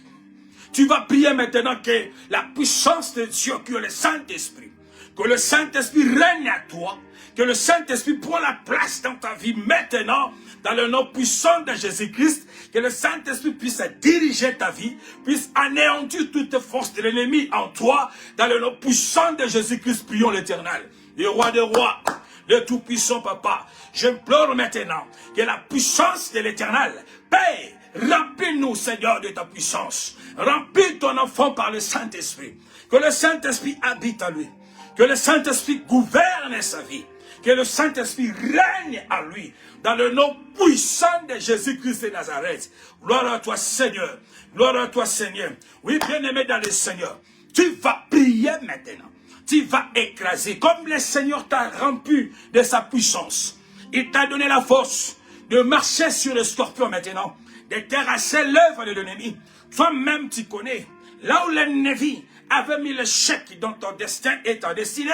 Tu vas prier maintenant que la puissance de Dieu, que le Saint-Esprit, règne à toi, que le Saint-Esprit prend la place dans ta vie maintenant, dans le nom puissant de Jésus-Christ, que le Saint-Esprit puisse diriger ta vie, puisse anéantir toute force de l'ennemi en toi, dans le nom puissant de Jésus-Christ, prions l'Éternel, le roi des rois, le tout-puissant Papa. J'implore maintenant que la puissance de l'Éternel paie. Remplis-nous, Seigneur, de ta puissance. Remplis ton enfant par le Saint-Esprit. Que le Saint-Esprit habite à lui. Que le Saint-Esprit gouverne sa vie. Que le Saint-Esprit règne à lui. Dans le nom puissant de Jésus-Christ de Nazareth. Gloire à toi, Seigneur. Gloire à toi, Seigneur. Oui, bien-aimé dans le Seigneur. Tu vas prier maintenant. Tu vas écraser. Comme le Seigneur t'a rempli de sa puissance. Il t'a donné la force de marcher sur le scorpion maintenant. De terrasser l'œuvre de l'ennemi. Toi-même, tu connais. Là où l'ennemi avait mis le chèque dans ton destin et ta destinée,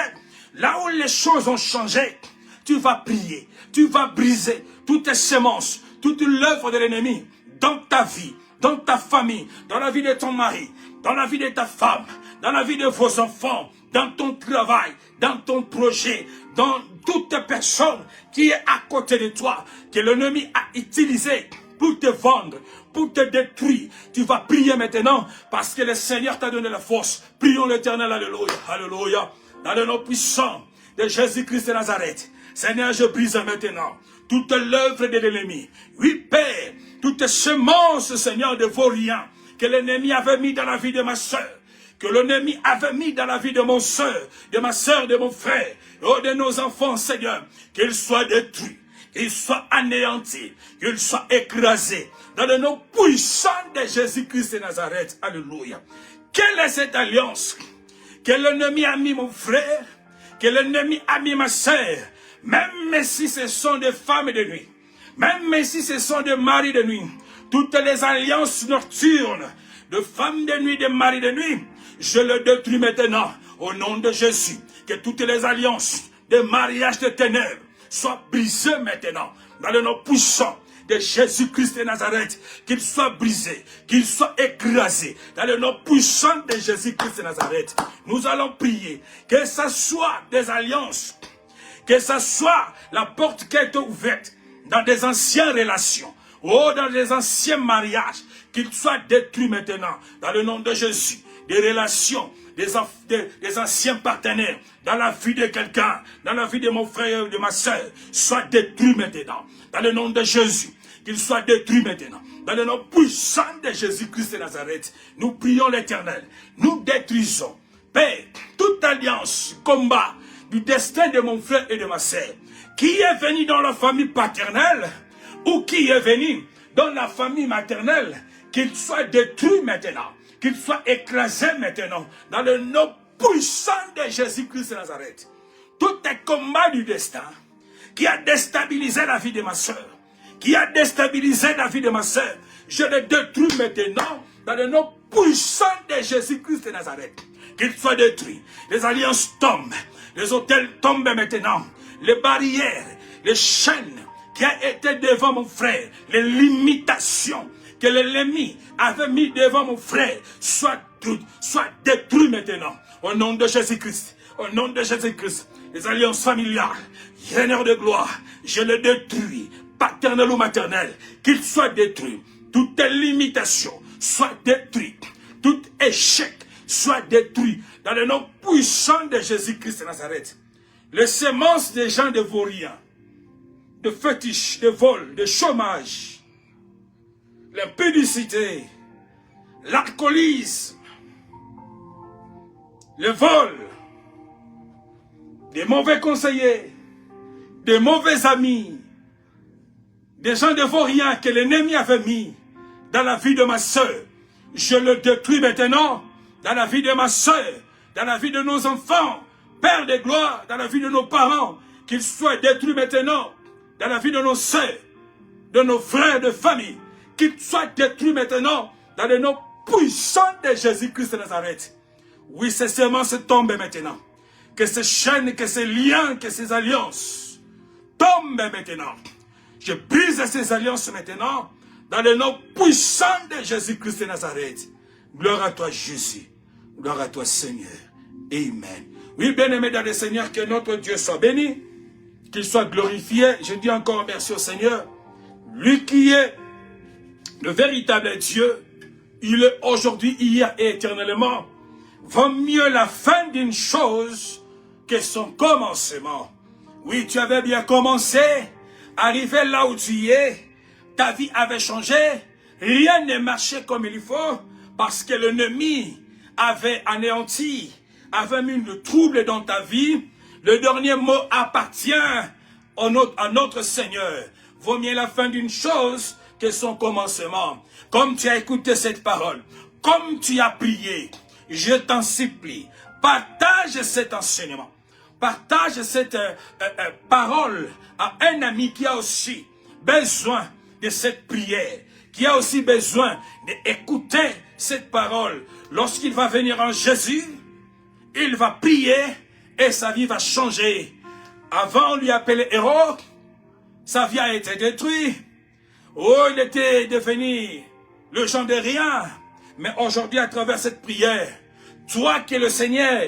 là où les choses ont changé, tu vas prier. Tu vas briser toutes tes semences, toute l'œuvre de l'ennemi dans ta vie, dans ta famille, dans la vie de ton mari, dans la vie de ta femme, dans la vie de vos enfants, dans ton travail, dans ton projet, dans toute personne qui est à côté de toi, que l'ennemi a utilisé pour te vendre, pour te détruire. Tu vas prier maintenant parce que le Seigneur t'a donné la force. Prions l'Éternel, alléluia, alléluia. Dans le nom puissant de Jésus-Christ de Nazareth. Seigneur, je brise maintenant toute l'œuvre de l'ennemi. Oui, Père, toute semence, Seigneur, de vaurien que l'ennemi avait mis dans la vie de ma soeur, que l'ennemi avait mis dans la vie de mon soeur, de ma soeur, de mon frère, oh, de nos enfants, Seigneur, qu'ils soient détruits, qu'ils soient anéantis, qu'ils soient écrasés, dans le nom puissant de Jésus-Christ de Nazareth. Alléluia. Quelle est cette alliance que l'ennemi a mis mon frère, que l'ennemi a mis ma soeur, même si ce sont des femmes de nuit, même si ce sont des maris de nuit, toutes les alliances nocturnes, de femmes de nuit, de maris de nuit, je le détruis maintenant, au nom de Jésus. Que toutes les alliances de mariage de ténèbres soient brisées maintenant, dans le nom puissant de Jésus-Christ de Nazareth, qu'il soit brisé, qu'il soit écrasé, dans le nom puissant de Jésus-Christ de Nazareth. Nous allons prier, que ce soit des alliances, que ce soit la porte qui est ouverte dans des anciennes relations, ou dans des anciens mariages, qu'ils soient détruits maintenant, dans le nom de Jésus. Des relations des anciens partenaires, dans la vie de quelqu'un, dans la vie de mon frère ou de ma soeur, soit détruit maintenant. Dans le nom de Jésus, qu'il soit détruit maintenant. Dans le nom puissant de Jésus-Christ de Nazareth, nous prions l'Éternel. Nous détruisons, Père, toute alliance, combat du destin de mon frère et de ma soeur, qui est venu dans la famille paternelle ou qui est venu dans la famille maternelle, qu'il soit détruit maintenant, qu'il soit écrasé maintenant, dans le nom puissant de Jésus-Christ de Nazareth. Tout est combat du destin qui a déstabilisé la vie de ma soeur, qui a déstabilisé la vie de ma soeur, je le détruis maintenant, dans le nom puissant de Jésus-Christ de Nazareth. Qu'il soit détruit. Les alliances tombent, les hôtels tombent maintenant, les barrières, les chaînes qui ont été devant mon frère, les limitations que l'ennemi avait mis devant mon frère, soient détruites maintenant. Au nom de Jésus-Christ, au nom de Jésus-Christ, les alliances familiales, Seigneur de gloire, je les détruis, paternel ou maternel, qu'ils soient détruits. Toute limitation soit détruite, tout échec soit détruit dans le nom puissant de Jésus-Christ de Nazareth. Les semences des gens de vauriens, de fétiches, de vol, de chômage, l'impudicité, l'alcoolisme, le vol, des mauvais conseillers, des mauvais amis, des gens de vauriens que l'ennemi avait mis dans la vie de ma soeur, je le détruis maintenant dans la vie de ma soeur, dans la vie de nos enfants, Père de gloire, dans la vie de nos parents, qu'ils soient détruits maintenant dans la vie de nos soeurs, de nos frères de famille, qu'ils soient détruits maintenant dans le nom puissant de Jésus-Christ de Nazareth. Oui, ces semences tombent maintenant. Que ces chaînes, que ces liens, que ces alliances tombent maintenant. Je brise ces alliances maintenant dans le nom puissant de Jésus-Christ de Nazareth. Gloire à toi Jésus. Gloire à toi Seigneur. Amen. Oui, bien-aimé dans le Seigneur, que notre Dieu soit béni, qu'il soit glorifié. Je dis encore merci au Seigneur. Lui qui est le véritable Dieu, il est aujourd'hui, hier et éternellement. Vaut mieux la fin d'une chose que son commencement. Oui, tu avais bien commencé, arrivé là où tu es, ta vie avait changé, rien ne marchait comme il faut, parce que l'ennemi avait anéanti, avait mis le trouble dans ta vie. Le dernier mot appartient à notre Seigneur. Vaut mieux la fin d'une chose que son commencement. Comme tu as écouté cette parole, comme tu as prié, je t'en supplie, partage cet enseignement. Partage cette parole à un ami qui a aussi besoin de cette prière, qui a aussi besoin d'écouter cette parole. Lorsqu'il va venir en Jésus, il va prier et sa vie va changer. Avant, on lui appelait héros, sa vie a été détruite. Oh, il était devenu le genre de rien. Mais aujourd'hui, à travers cette prière, toi que le Seigneur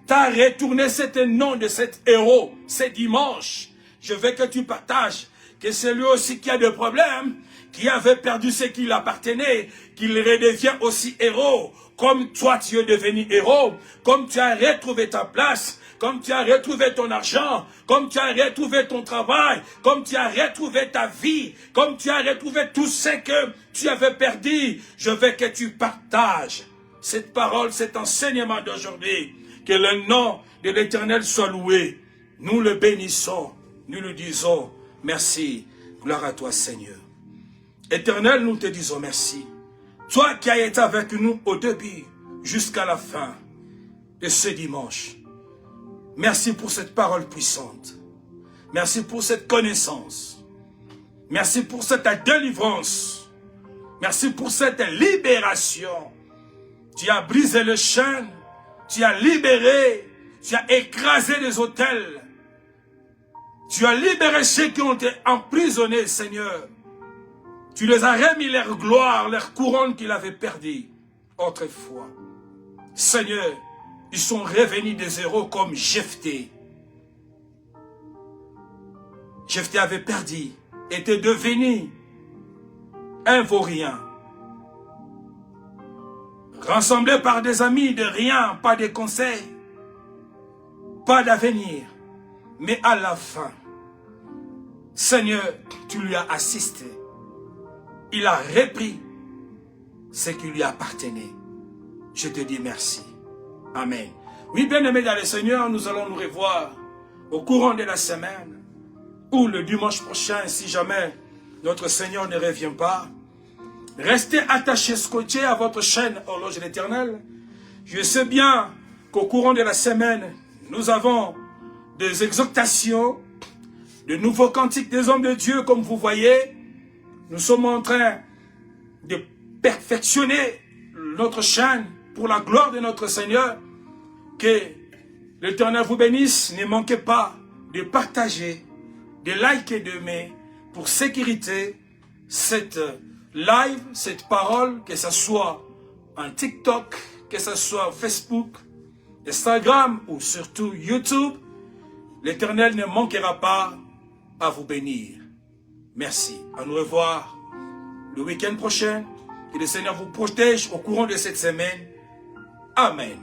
t'a retourné cet nom de cet héros, ce dimanche, je veux que tu partages que c'est lui aussi qui a des problèmes, qui avait perdu ce qui lui appartenait, qu'il redevient aussi héros. Comme toi tu es devenu héros, comme tu as retrouvé ta place, comme tu as retrouvé ton argent, comme tu as retrouvé ton travail, comme tu as retrouvé ta vie, comme tu as retrouvé tout ce que tu avais perdu, je veux que tu partages cette parole, cet enseignement d'aujourd'hui. Que le nom de l'Éternel soit loué. Nous le bénissons, nous lui disons merci. Gloire à toi Seigneur. Éternel, nous te disons merci. Toi qui as été avec nous au début jusqu'à la fin de ce dimanche. Merci pour cette parole puissante. Merci pour cette connaissance. Merci pour cette délivrance. Merci pour cette libération. Tu as brisé les chaînes. Tu as libéré. Tu as écrasé les autels. Tu as libéré ceux qui ont été emprisonnés, Seigneur. Tu les as remis leur gloire, leur couronne qu'ils avaient perdue autrefois. Seigneur, ils sont revenus des héros comme Jephthé. Jephthé avait perdu, était devenu un vaurien. rassemblés par des amis de rien, pas de conseils, pas d'avenir. Mais à la fin, Seigneur, tu lui as assisté. Il a repris ce qui lui appartenait. Je te dis merci. Amen. Oui, bien-aimés dans le Seigneur, nous allons nous revoir au courant de la semaine ou le dimanche prochain, si jamais notre Seigneur ne revient pas. Restez attachés, scotchés à votre chaîne Horloge de l'Éternel. Je sais bien qu'au courant de la semaine, nous avons des exhortations, de nouveaux cantiques des hommes de Dieu, comme vous voyez. Nous sommes en train de perfectionner notre chaîne pour la gloire de notre Seigneur. Que l'Éternel vous bénisse. Ne manquez pas de partager, de liker, d'aimer pour sécuriter cette live, cette parole, que ce soit en TikTok, que ce soit Facebook, Instagram ou surtout YouTube. L'Éternel ne manquera pas à vous bénir. Merci. À nous revoir le week-end prochain. Que le Seigneur vous protège au courant de cette semaine. Amen.